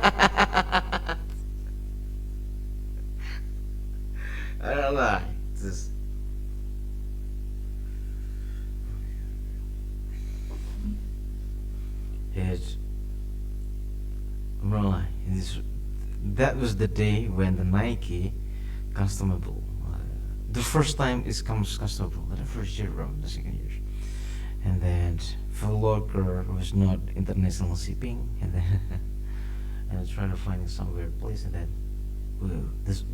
S1: don't lie. Just it's. I'm not lying. That was the day when the Nike customable. The first time it comes customable. The first year, around the second year, and then Foot Locker was not international shipping, and then and I was trying to find it some weird place, and then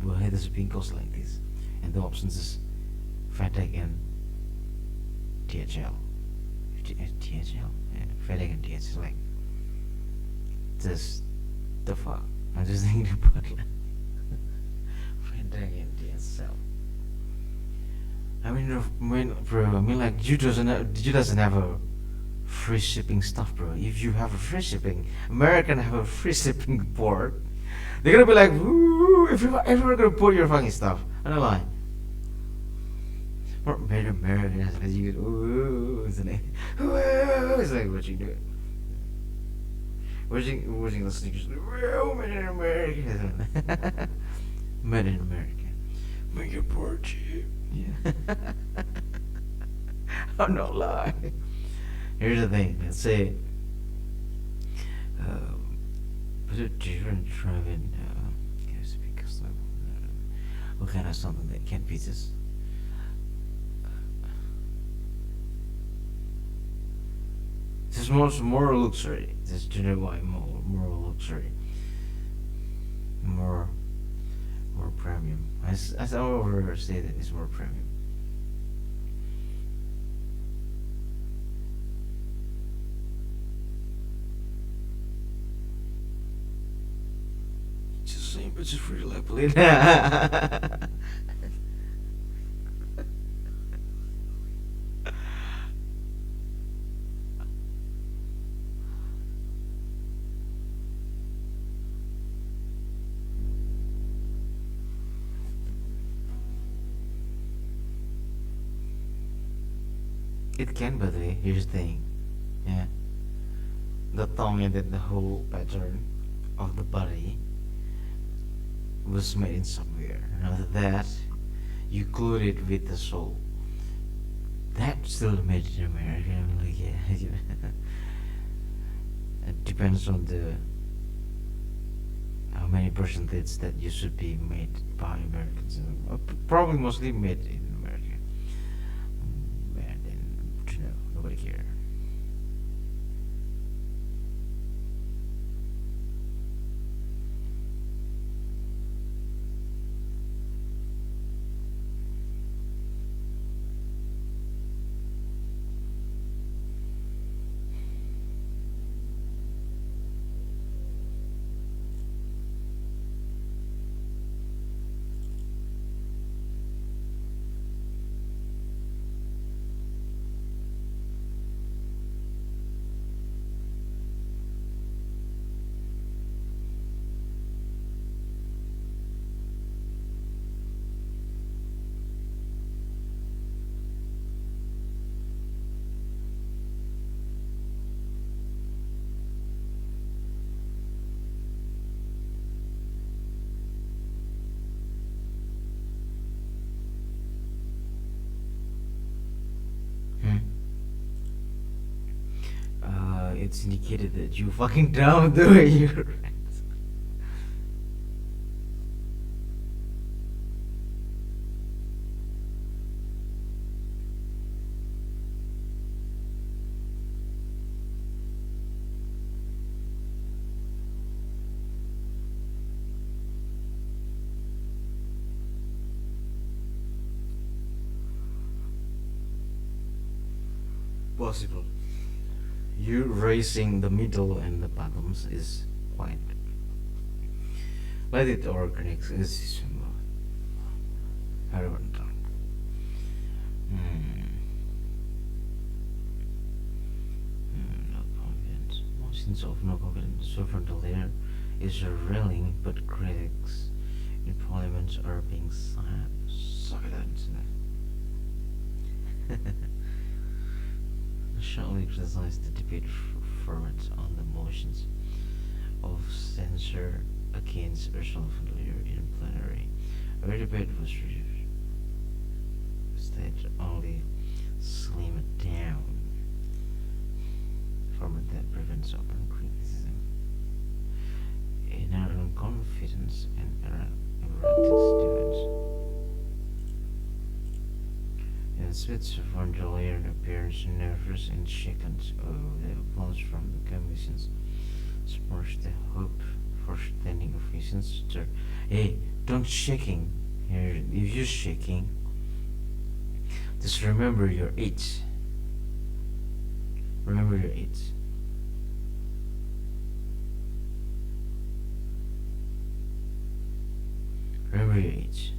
S1: why this being cost like this, and the options is FedEx and DHL. DHL, yeah, FedEx and DHL, like this. The fuck? I'm just thinking about like FedEx and DHL. I mean, bro. I mean, like you doesn't have a free shipping stuff, bro. If you have a free shipping, American have a free shipping board. They're gonna be like, woo, if you're ever gonna put your fucking stuff. I don't lie. Or made American has you ooh, it's like, what you do. Watching the sneakers. Well, made in America. Made in America. Make your board cheap. Yeah. I'm not lying. Here's the thing. Let's say, was it different driving? Guess because what kind of something that can't be just. This is more luxury. This generally why more luxury. More premium. As I over say that it's more premium. Just saying, but just really like it. It can, by the way. Here's the thing, yeah. The tongue and then the whole pattern of the body was made in somewhere. And after that, you glue it with the soul. That's still made in America. I'm like, yeah. It depends on the how many percentage that you should be made by Americans. Probably mostly made in America. And then, you know, nobody cares. it's indicated that you fucking dumb the way you possible. You raising the middle and the bottoms is fine. Let it organic is horizontal. No confidence. Motions of no confidence. So frontal layer is a railing, but critics in parliament are being silent. Sharply criticized the debate format on the motions of censure against Ursula von der Leyen in plenary. A debate was reduced. Instead, only slim it down. Format that prevents open criticism. Inherent confidence and erratic students. Spitzer von der Leyen appears nervous and shaken. The applause from the commissions sparks the hope for standing ovations. Hey, don't shaking. Here, if you're shaking, just remember your age. Remember your age. Remember your age.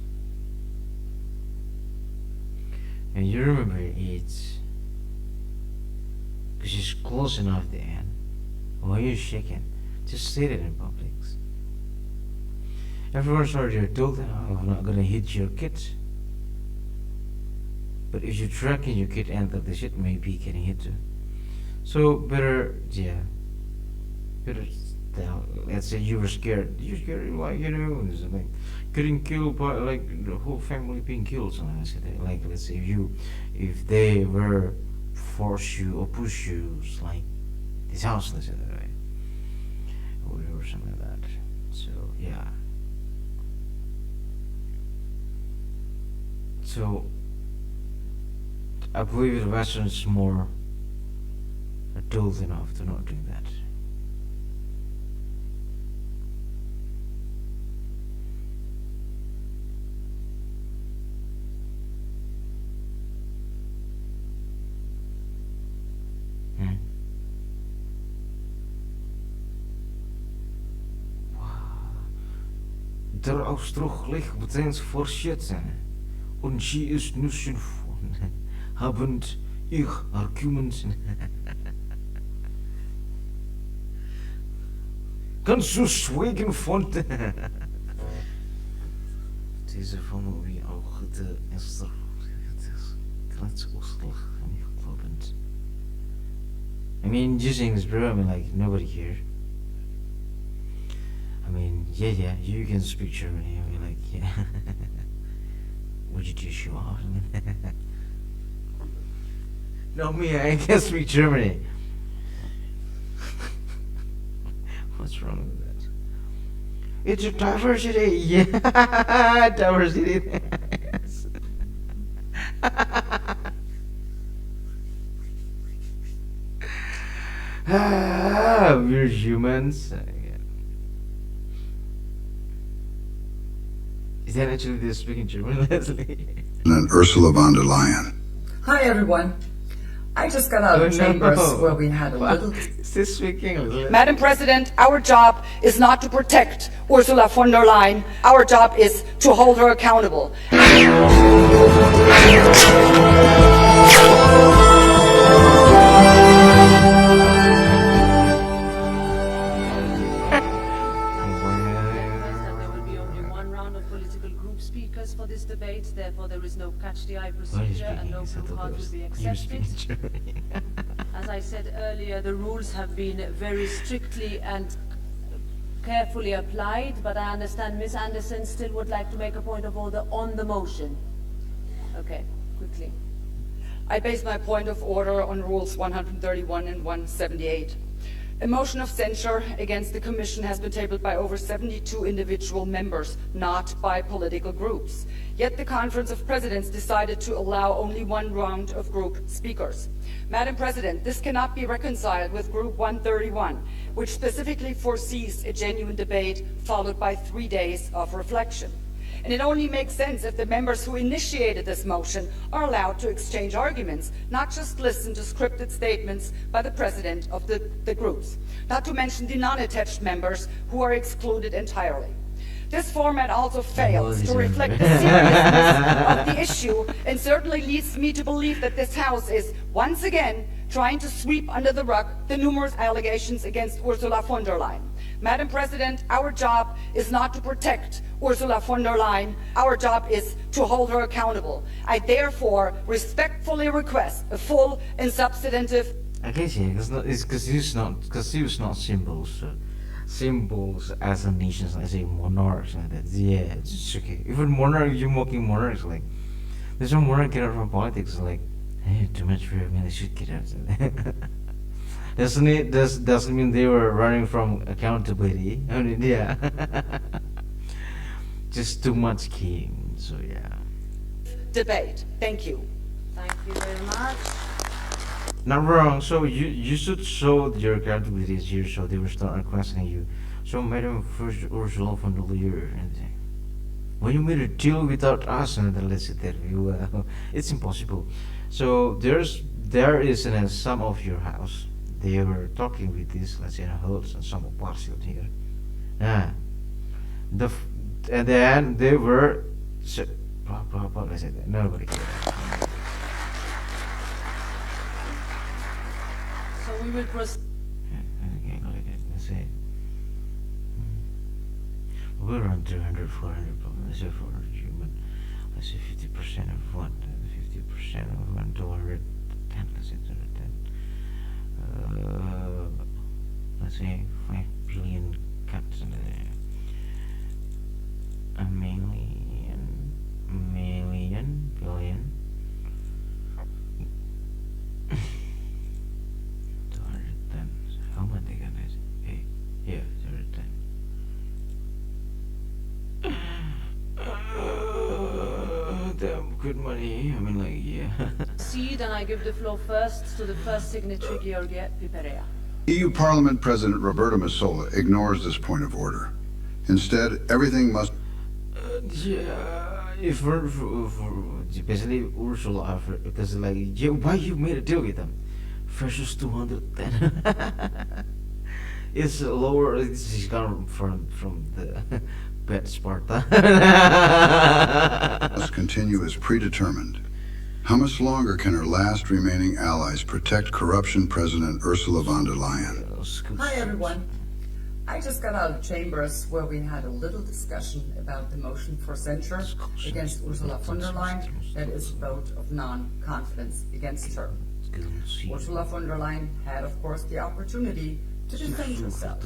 S1: And you remember your age, because it's close enough to end. Why are you shaking? Just say it in public. Everyone's already adult enough. I'm not gonna hit your kid. But if you're tracking your kid and that the shit maybe getting hit too. So better, yeah. Better tell. Let's say you were scared. You're scared, like, you know, and something. Getting killed by, like, the whole family being killed, something like that. Like, let's say if they were force you or push you, it's like this house, let's say that way, or something like that. So yeah. So I believe the Western is more adult enough to not do that. Der Ausdrucklich beteint fortsetzen. Und sie ist nutzen von habend ich Argumenten. Kannst du schweigen von Diese von wie auch der erste ganz ausdrucklich glaubend. I mean, using this bro, I mean, like, nobody here. I mean, yeah, you can speak German. I mean, like, yeah. Would you do show off? No, me, I can't speak Germany. What's wrong with that? It's a diversity, yeah, diversity. We're humans. Is that actually they're speaking German, Leslie?
S11: And Ursula von der Leyen.
S12: Hi, everyone. I just got out of chambers where we had a little...
S1: Still speaking English.
S13: Madam President, our job is not to protect Ursula von der Leyen. Our job is to hold her accountable.
S2: For this debate, therefore there is no catch-the-eye procedure and no blue card will be accepted. As I said earlier, the rules have been very strictly and carefully applied, but I understand Ms. Anderson still would like to make a point of order on the motion. Okay, quickly.
S13: I base my point of order on rules 131 and 178. A motion of censure against the Commission has been tabled by over 72 individual members, not by political groups. Yet the Conference of Presidents decided to allow only one round of group speakers. Madam President, this cannot be reconciled with Group 131, which specifically foresees a genuine debate followed by 3 days of reflection. And it only makes sense if the members who initiated this motion are allowed to exchange arguments, not just listen to scripted statements by the president of the groups, not to mention the non-attached members who are excluded entirely. This format also fails to reflect the seriousness of the issue and certainly leads me to believe that this House is once again trying to sweep under the rug the numerous allegations against Ursula von der Leyen. Madam President, our job is not to protect Ursula von der Leyen. Our job is to hold her accountable. I therefore respectfully request a full and substantive.
S1: I guess yeah, because he was not symbols as a nation, like say monarchs like that. Yeah, it's okay. Even monarch, you mocking monarchs, like there's no monarch get out from politics. Like, hey, too much for me. They should get out. Doesn't mean they were running from accountability. I mean, yeah. Just too much king, so yeah.
S13: Debate. Thank you.
S2: Thank you very much.
S1: Not wrong. So you should show your accountability here, so they will start questioning you. So Madam First Ursula von der Leyen, when you made a deal without us, and then let's say that it's impossible. So there is in some of your house. They were talking with this, let's say, hosts and some partial here. And then they were let's say that nobody cared.
S2: So we will proceed.
S1: Okay, let's say we're around 300, 400, let's say 400 human. Let's say 50% of one, 50% of $1, 10, let's say 10. Let's say 5 billion cuts in there. A million, billion. 210. How much they gonna say? Hey, yeah, 210. Damn good money. I mean, like, yeah.
S2: Proceed, and I give the floor first to the first signatory, Georgie Piperea.
S11: EU Parliament President Roberta Metsola ignores this point of order. Instead, everything must...
S1: Yeah, if for basically Ursula, because like, yeah, why you made a deal with them? Versus 210. It's lower. She's gone from the bad Sparta.
S11: must continue as predetermined. How much longer can her last remaining allies protect corruption President Ursula von der Leyen?
S12: Hi everyone. I just got out of chambers where we had a little discussion about the motion for censure against Ursula von der Leyen. That is a vote of non-confidence against her. Ursula von der Leyen had, of course, the opportunity to defend herself.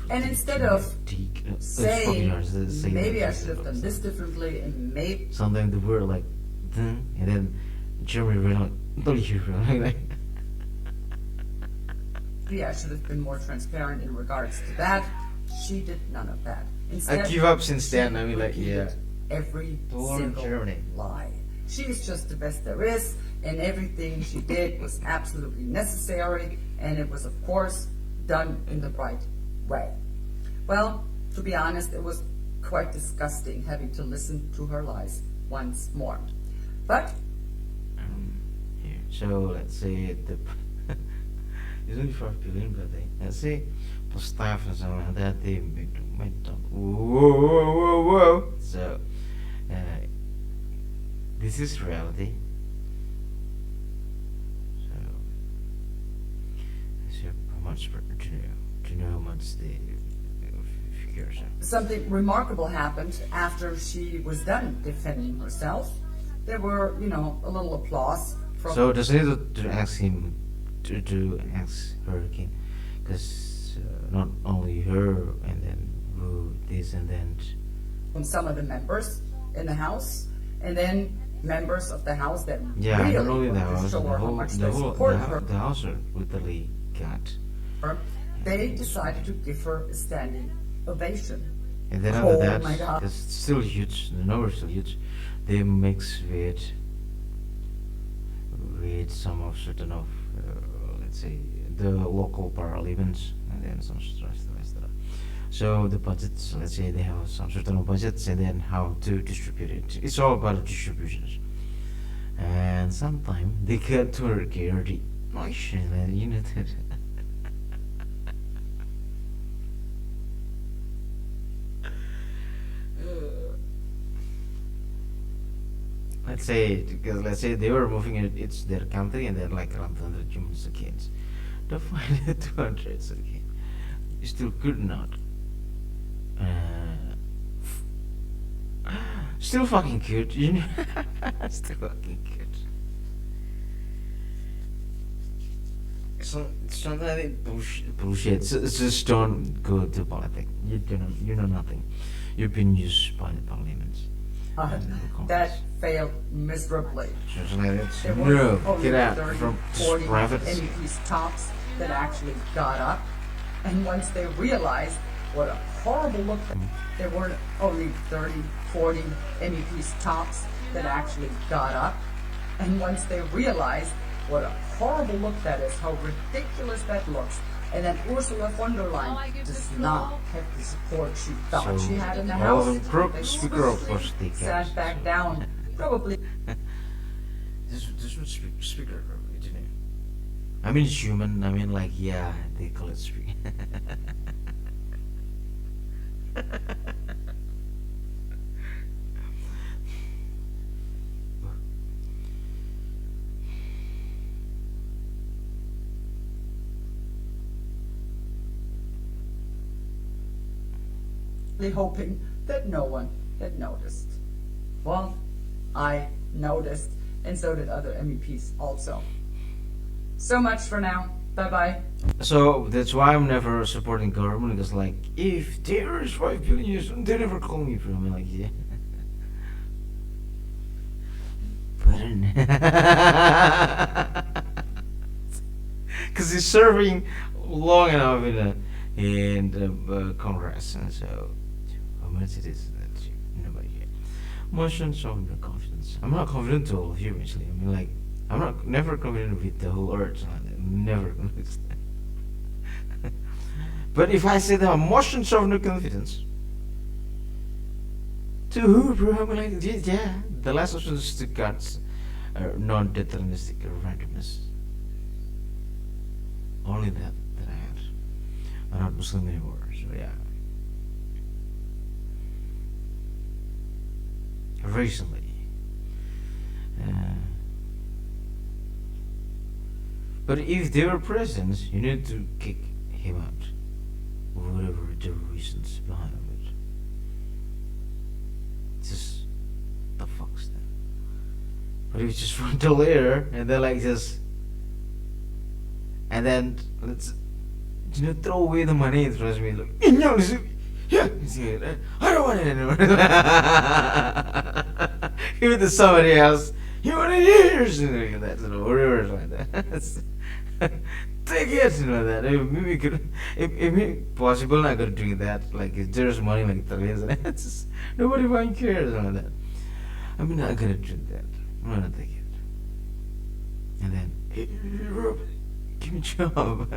S12: And instead of saying, maybe I should have done this differently, and maybe...
S1: Sometimes the word like, and then Germany were like,
S12: maybe I should have been more transparent in regards to that. She did none of that. Instead,
S1: I give up since then. I mean, like, yeah.
S12: Every single lie. She is just the best there is, and everything she did was absolutely necessary, and it was, of course, done in the right way. Well, to be honest, it was quite disgusting having to listen to her lies once more. But
S1: here, so let's say the it's only 5 billion, but let's say plus staff and something like that, they went up. Whoa. So this is reality. So how much to know how much the figures are.
S12: Something remarkable happened after she was done defending herself. There were, a little applause from...
S1: So does it need to ask him to ask her again? Because not only her, and then who, this and then...
S12: From some of the members in the House, and then members of the House that really
S1: not only the
S12: wanted to
S1: House,
S12: show her how much
S1: the
S12: they support her.
S1: The House literally got...
S12: Her. they decided to give her a standing ovation.
S1: And then
S12: Oh
S1: after that,
S12: my God.
S1: because it's still huge, the number is still huge, they mix with some of certain of, let's say, the local parliaments, and then some stuff. So the budgets, let's say they have some certain budgets, and then how to distribute it. It's all about distributions. And sometimes they get Turkey or the nation, and you know that. Let's say, because let's say they were moving it, it's their country, and they're like around 100 humans against. To find it 200 again, you still could not. Still fucking cute, you know. Still fucking cute. So sometimes bullshit. It's just don't go to politics. You know nothing. You've been used by the parliaments.
S12: That failed miserably. There
S1: No,
S12: were only
S1: get out
S12: 30,
S1: from
S12: 40
S1: private.
S12: MEPs tops that actually got up, and once they realized what a horrible look, there were only 30, 40 MEPs tops that actually got up, and once they realized what a horrible look that is, how ridiculous that looks, and then Ursula von der Leyen does not have the support she thought she had in the House. They
S1: Speaker of course they
S12: sat back down, probably.
S1: This was speaker, isn't it? I mean, it's human. I mean, like, yeah, they call it speaker.
S12: Hoping that no one had noticed. Well, I noticed, and so did other MEPs also. So much for now. Bye-bye.
S1: So that's why I'm never supporting government, because like, if there is 5 billion years, they never call me from. I'm like, yeah. Because he's serving long enough in the Congress, and so how much it is that nobody here. Motion showing no confidence. I'm not confident to all of you, actually. I mean, like, I'm not never confident with the whole earth. Never confident. But if I say the motion of no confidence, to who, bro? I'm like, yeah. The last option is to cut non-deterministic randomness. Only that I had. I'm not Muslim anymore, so yeah. Recently. But if they were president, you need to kick him out. Whatever the reasons behind it. Just the fuck's that? But if you just want to later and then like just and then let's throw away the money and trust me like yeah, I don't want it anymore. Give it to somebody else. You want it years and that, whatever like that. Take it, that. Maybe could, if possible, not gonna do that. Like if there's money like $3, just nobody fucking cares like that. I'm not gonna do that. I'm gonna take it. And then, hey, Rob, give me a job.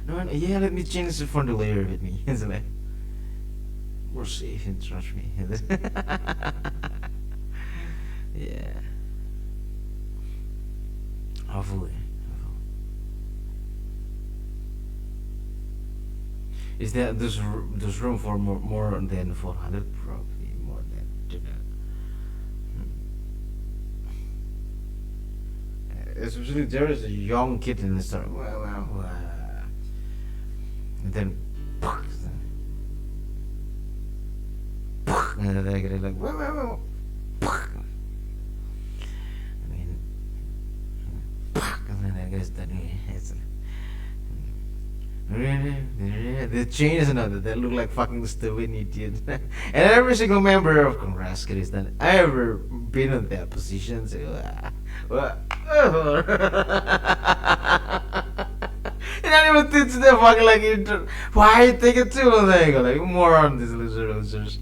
S1: No, yeah, let me change the front layer with me. It's like more safe and trust me. Yeah. Hopefully. Is that there's room for more than 400? Probably more than especially there is a young kid in the story. And then and then they get like and then I guess that the chain is another that look like fucking stupid idiot. And every single member of Congress is that ever been in that position. So, and it's the fucking like why you take it too long? Like moron, these losers.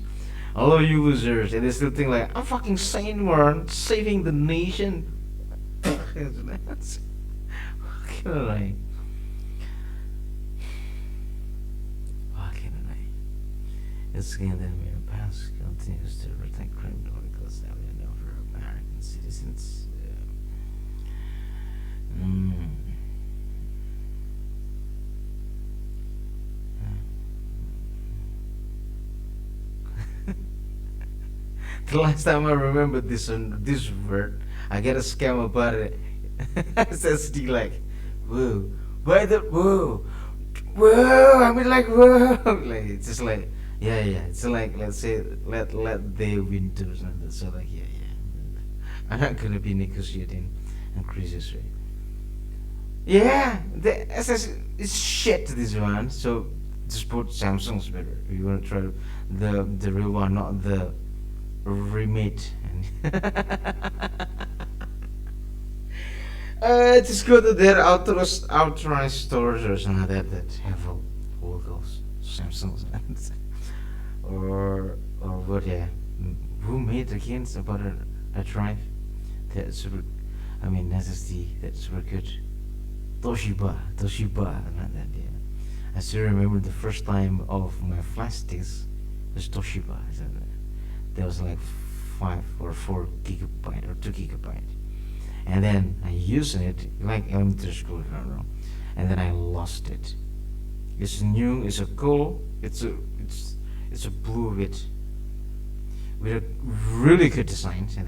S1: All of you losers, and they still think like I'm fucking sane, moron, saving the nation. That's fucking annoying. Fucking annoying. It's again that Mayor Pass continues to protect criminal because now we know for American citizens. The last time I remember this word, I get a scam about it. It says like, whoa, why the whoa, I mean like whoa, like it's just like yeah. It's like let's say let they win too, and so like yeah. I'm not gonna be negotiating increases rate. Yeah, the SS is shit this one. So just put Samsung's better. If you wanna try the real one, not the remade. Just go to their authorized stores or something like that have all those Samsungs or what? Yeah, who made again about a drive that's super? I mean SSD that's super good. Toshiba, and that. Yeah, I still remember the first time of my flash disk was Toshiba. There was like 5 or 4 gigabyte or 2 gigabyte, and then I used it like elementary school, if I don't know, and then I lost it. It's new. It's a cool. It's a blue with a really good design, and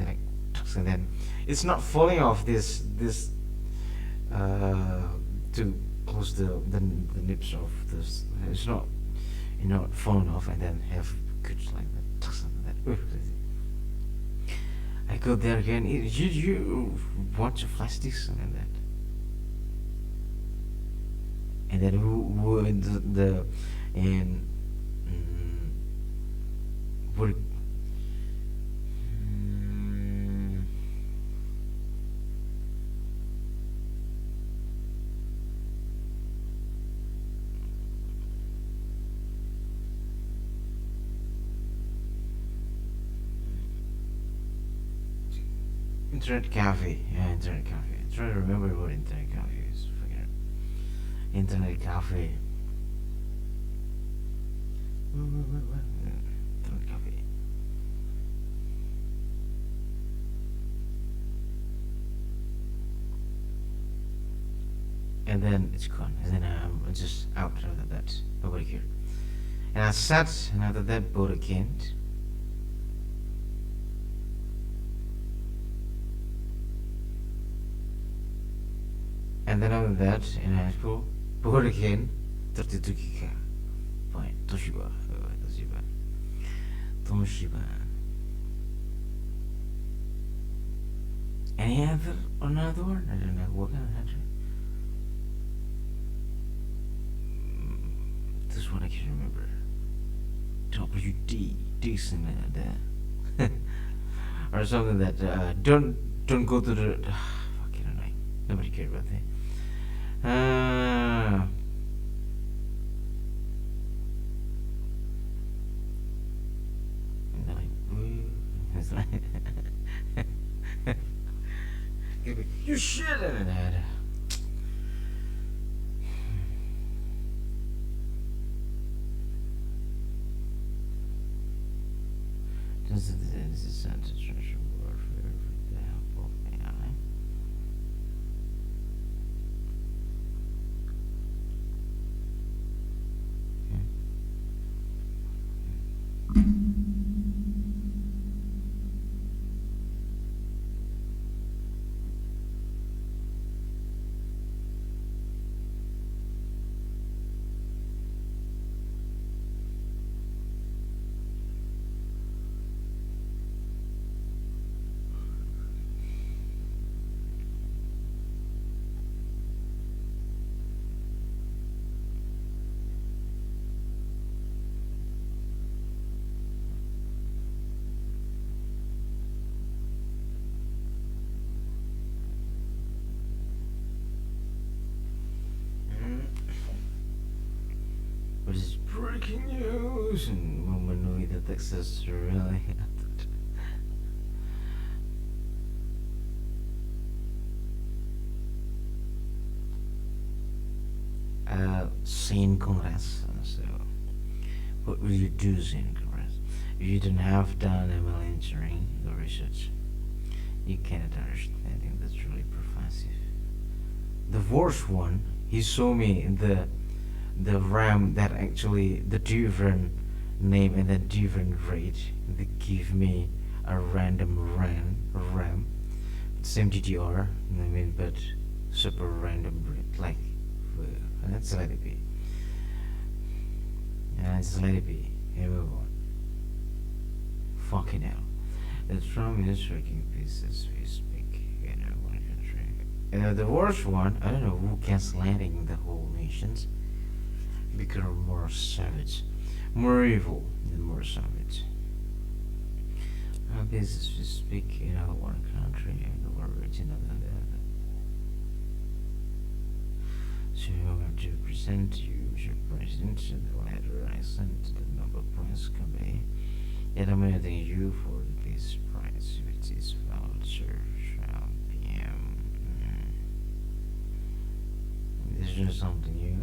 S1: then it's not falling off this to close the nips of this. It's not falling off and then have good like that. I go there again. You watch a flash disk and that, and then what? Internet cafe. Yeah, internet cafe. I try to remember what internet cafe is. Forget it. Internet cafe. What? Internet cafe. And then it's gone. And then I'm just out after that. Nobody cared. And I sat, and after that, boat again. And then after that, in high school, board again, 32 gigabyte. Toshiba. Any other another one? I don't know what kind of answer. This one I can remember. WD, decent that, or something that don't go to the. Fucking annoying. Nobody cared about that. And then it's like you shit in that. This is a sentence warfare for the help of AI. memenuhi the Texas really. Sane Congress. So, what will you do, Sane Congress? If you don't have done ML engineering or research, you cannot understand anything that's really pervasive. The worst one, he saw me in the RAM that actually the different name and the different rate. They give me a random RAM, same GTR. I mean, but super random rate like. And let's let it be. And let's let it be. Here we go. Fucking hell. The Trump is working peace as we speak in our one country. The worst one, I don't know who gaslighting the whole nations. Become more savage. More evil and more savage. Our peace as we speak in our one country and the world region of the other. So I have to present to you, Mr. President, the letter I sent to the Nobel Prize Committee, nominating you for the Peace Prize, which is voucher PM. Is there something new?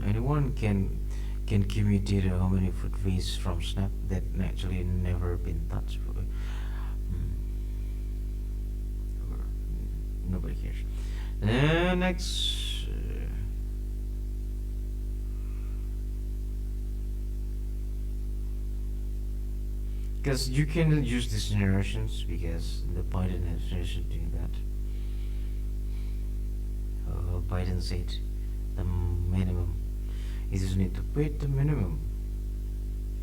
S1: Anyone can give me data how many food waste from Snap that actually never been touched before. Nobody cares. Next. Because you can use these generations because the Biden administration doing that. Biden said the minimum. You just need to pay the minimum.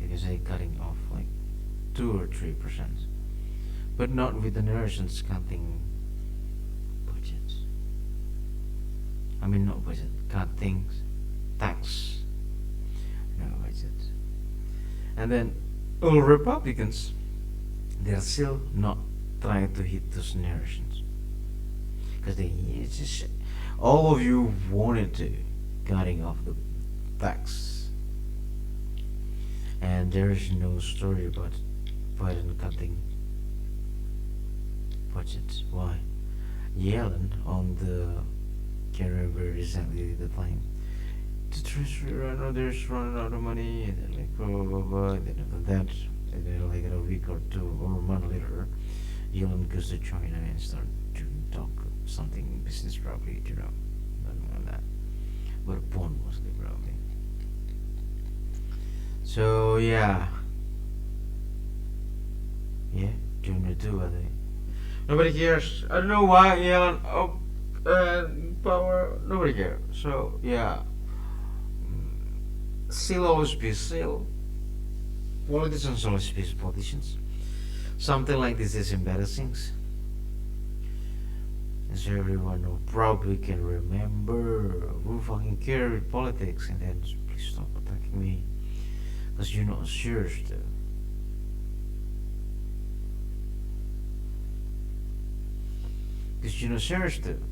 S1: Because they're cutting off like 2 or 3%, but not with the nations cutting budgets. I mean, not budget, cutting tax. No budget. And then all Republicans, they're still not trying to hit those narrations because it's just all of you wanted to cutting off the tax, and there is no story about Biden cutting budgets. Why? Yellen on the can't remember exactly the time. The treasury there's running out of money, and then like blah blah blah, and then after that, and then like in a week or two or a month later, Yellen goes to China and start to talk something business probably, nothing like that. But a bond mostly probably. So yeah, 202 I think. Nobody cares. I don't know why Yellen power. Nobody cares. So yeah, still always be still. Politicians always be politicians. Something like this is embarrassing. As everyone who probably can remember, who fucking care with politics, and then please stop attacking me. Because you're not serious though. Because you're not serious though.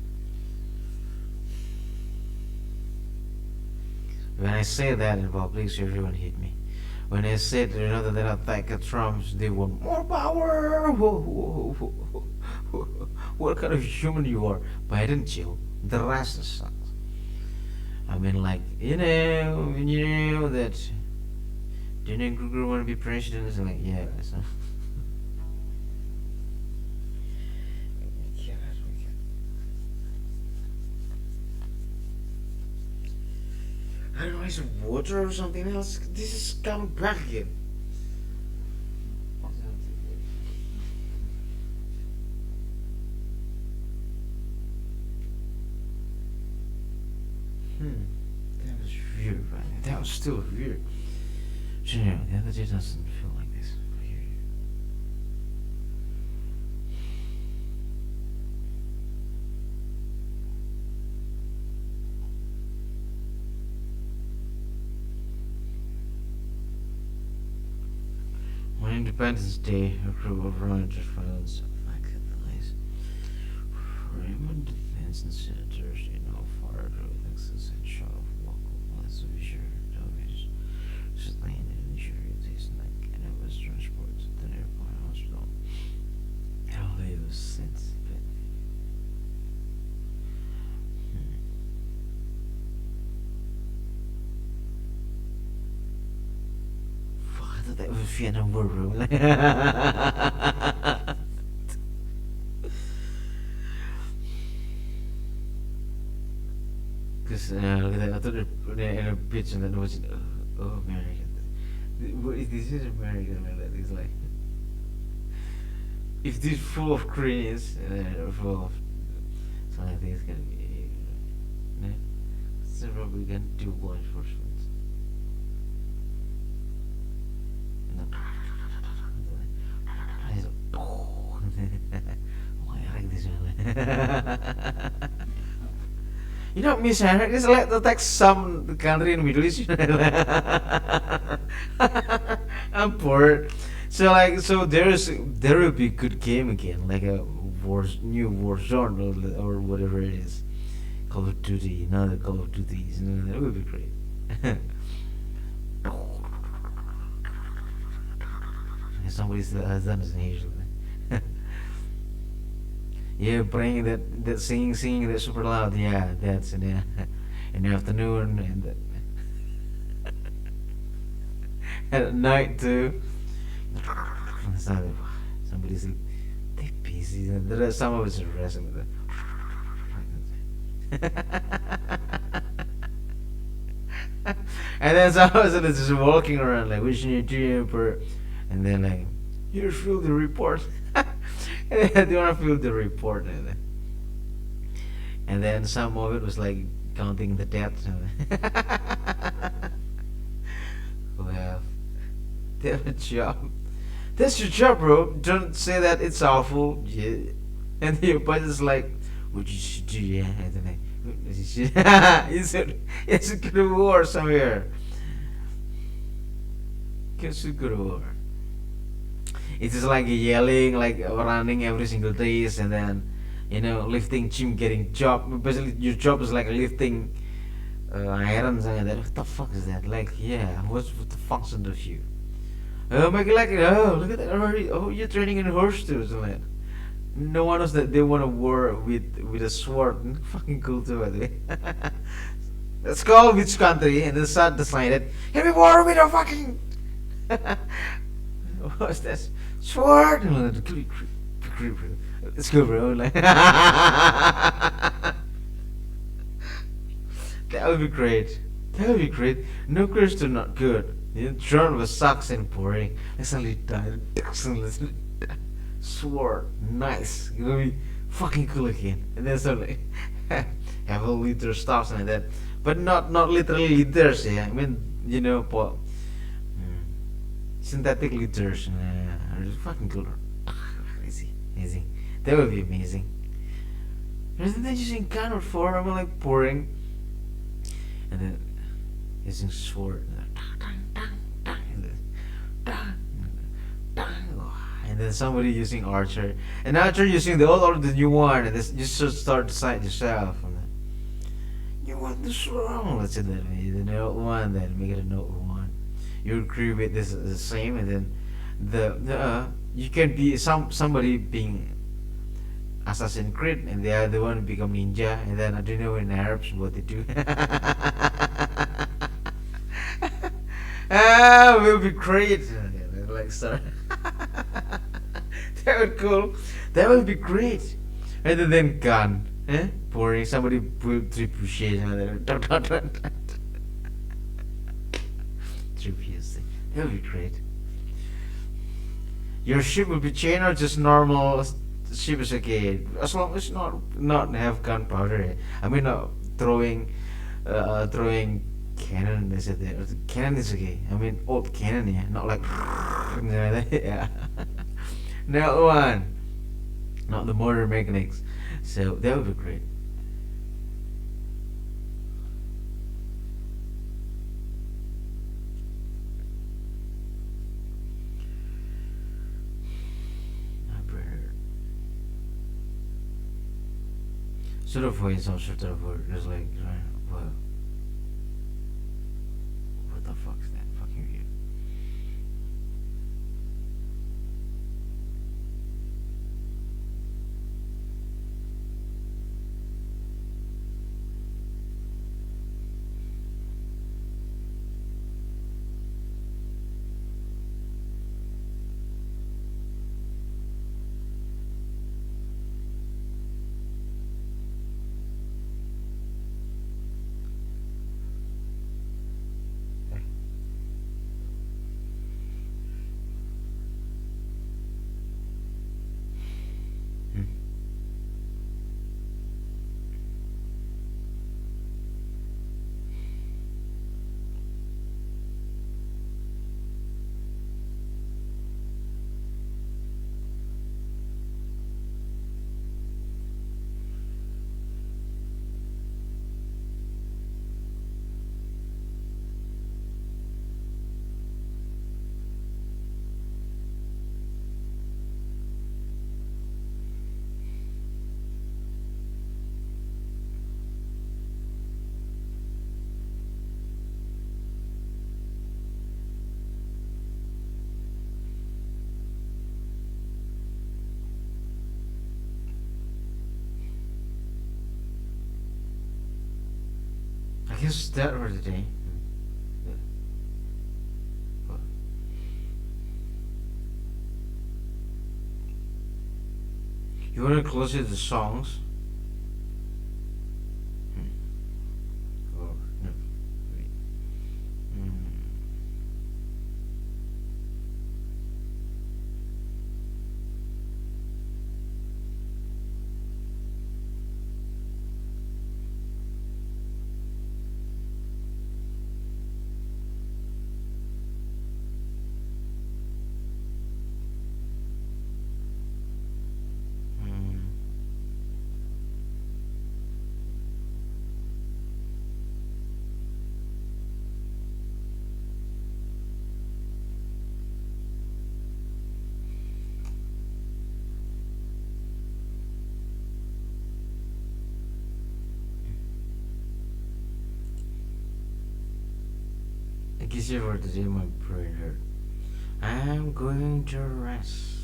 S1: When I say that in public, everyone hate me. When I said that they attack Trump, they want more power. What kind of human you are? Biden chill. The rest is sucks. I mean, like, that Dunning Kruger want to be president. It's like, yeah, so. I don't know, is it water or something else? This is coming back again. That was weird, right? That was still weird. So, yeah, the other day doesn't feel like this. I hear you. On Independence Day, a crew of Rangers violence lies. Raymond defense and senators in all fire with access and shot of local police officer Davis slain and injured his neck and was transported to the nearby hospital. How they was since been. Fuck, I thought that was Vietnam War, bro. Because look at that, I thought they in a bitch and then it was America. This is America, man. It's like if this full of Koreans and full of so I think it's gonna be so probably gonna do law enforcement. And then oh, I like this one. You know, Miss Henrik is like to take some country in Middle East. I'm bored. So there will be a good game again, like a new war zone or whatever it is. Call of Duty, another Call of Duties, that would be great. Somebody has done this usually. Yeah, playing that singing that super loud. Yeah, that's in the afternoon and at night too. Somebody's they busy. There are some of us are resting with it. And then some of us are just walking around like wishing you jumper, and then like here's fill the report. And then they want to fill the report, and then some of it was like counting the deaths. Well, they have a job. That's your job, bro. Don't say that it's awful. Yeah. And your boss is like, what you should do, yeah. And then it's a good war somewhere. It's a good war. It's just like yelling, like running every single day, and then, lifting gym, getting job. Basically, your job is like lifting irons and that. What the fuck is that? Like, yeah, what's the function of you? Oh, make it like, oh, look at that already. Oh, you're training in a horse too, something like that. No one knows that they want to war with a sword. Fucking cool too, by the way. Let's call which country, and then start decided. Can we war with a fucking? What's that? Sword! Let's go, bro. Like that would be great. That would be great. Nuclear's still not good. Drone was sucks and boring. I suddenly died. Sword, nice. It's gonna be fucking cool again. And then suddenly have a liter stuff like that. But not literally liters, yeah. I mean, synthetic liters. Fucking cool. Easy. That would be amazing. Isn't that using gun or form? I'm like boring. And then using sword. And then somebody using archer. And archer using the old or the new one. And you should start to decide yourself. And then, you want the sword? Let's say that. The old one, then make it an old one. You agree with this the same, and then you can be somebody being Assassin's Creed, and the other one become ninja, and then I don't know in Arabs what they do. Will be great. Like, sorry. That would cool. That would be great. Rather than gun. Boring. Somebody will trebuchet. Trebuchet. That would be great. Your ship will be chained or just normal ship is okay. As long as not have gunpowder. I mean, throwing cannon. Is it there? Cannon is okay. I mean, old cannon, yeah, not like yeah. That one, not the motor mechanics. So that would be great. Sort of voice also sort of just like what the fuck's that fucking weird. I guess that for the day. You wanna close it the songs? Oh no. Wait. I guess you for the day my brain hurt. I'm going to rest.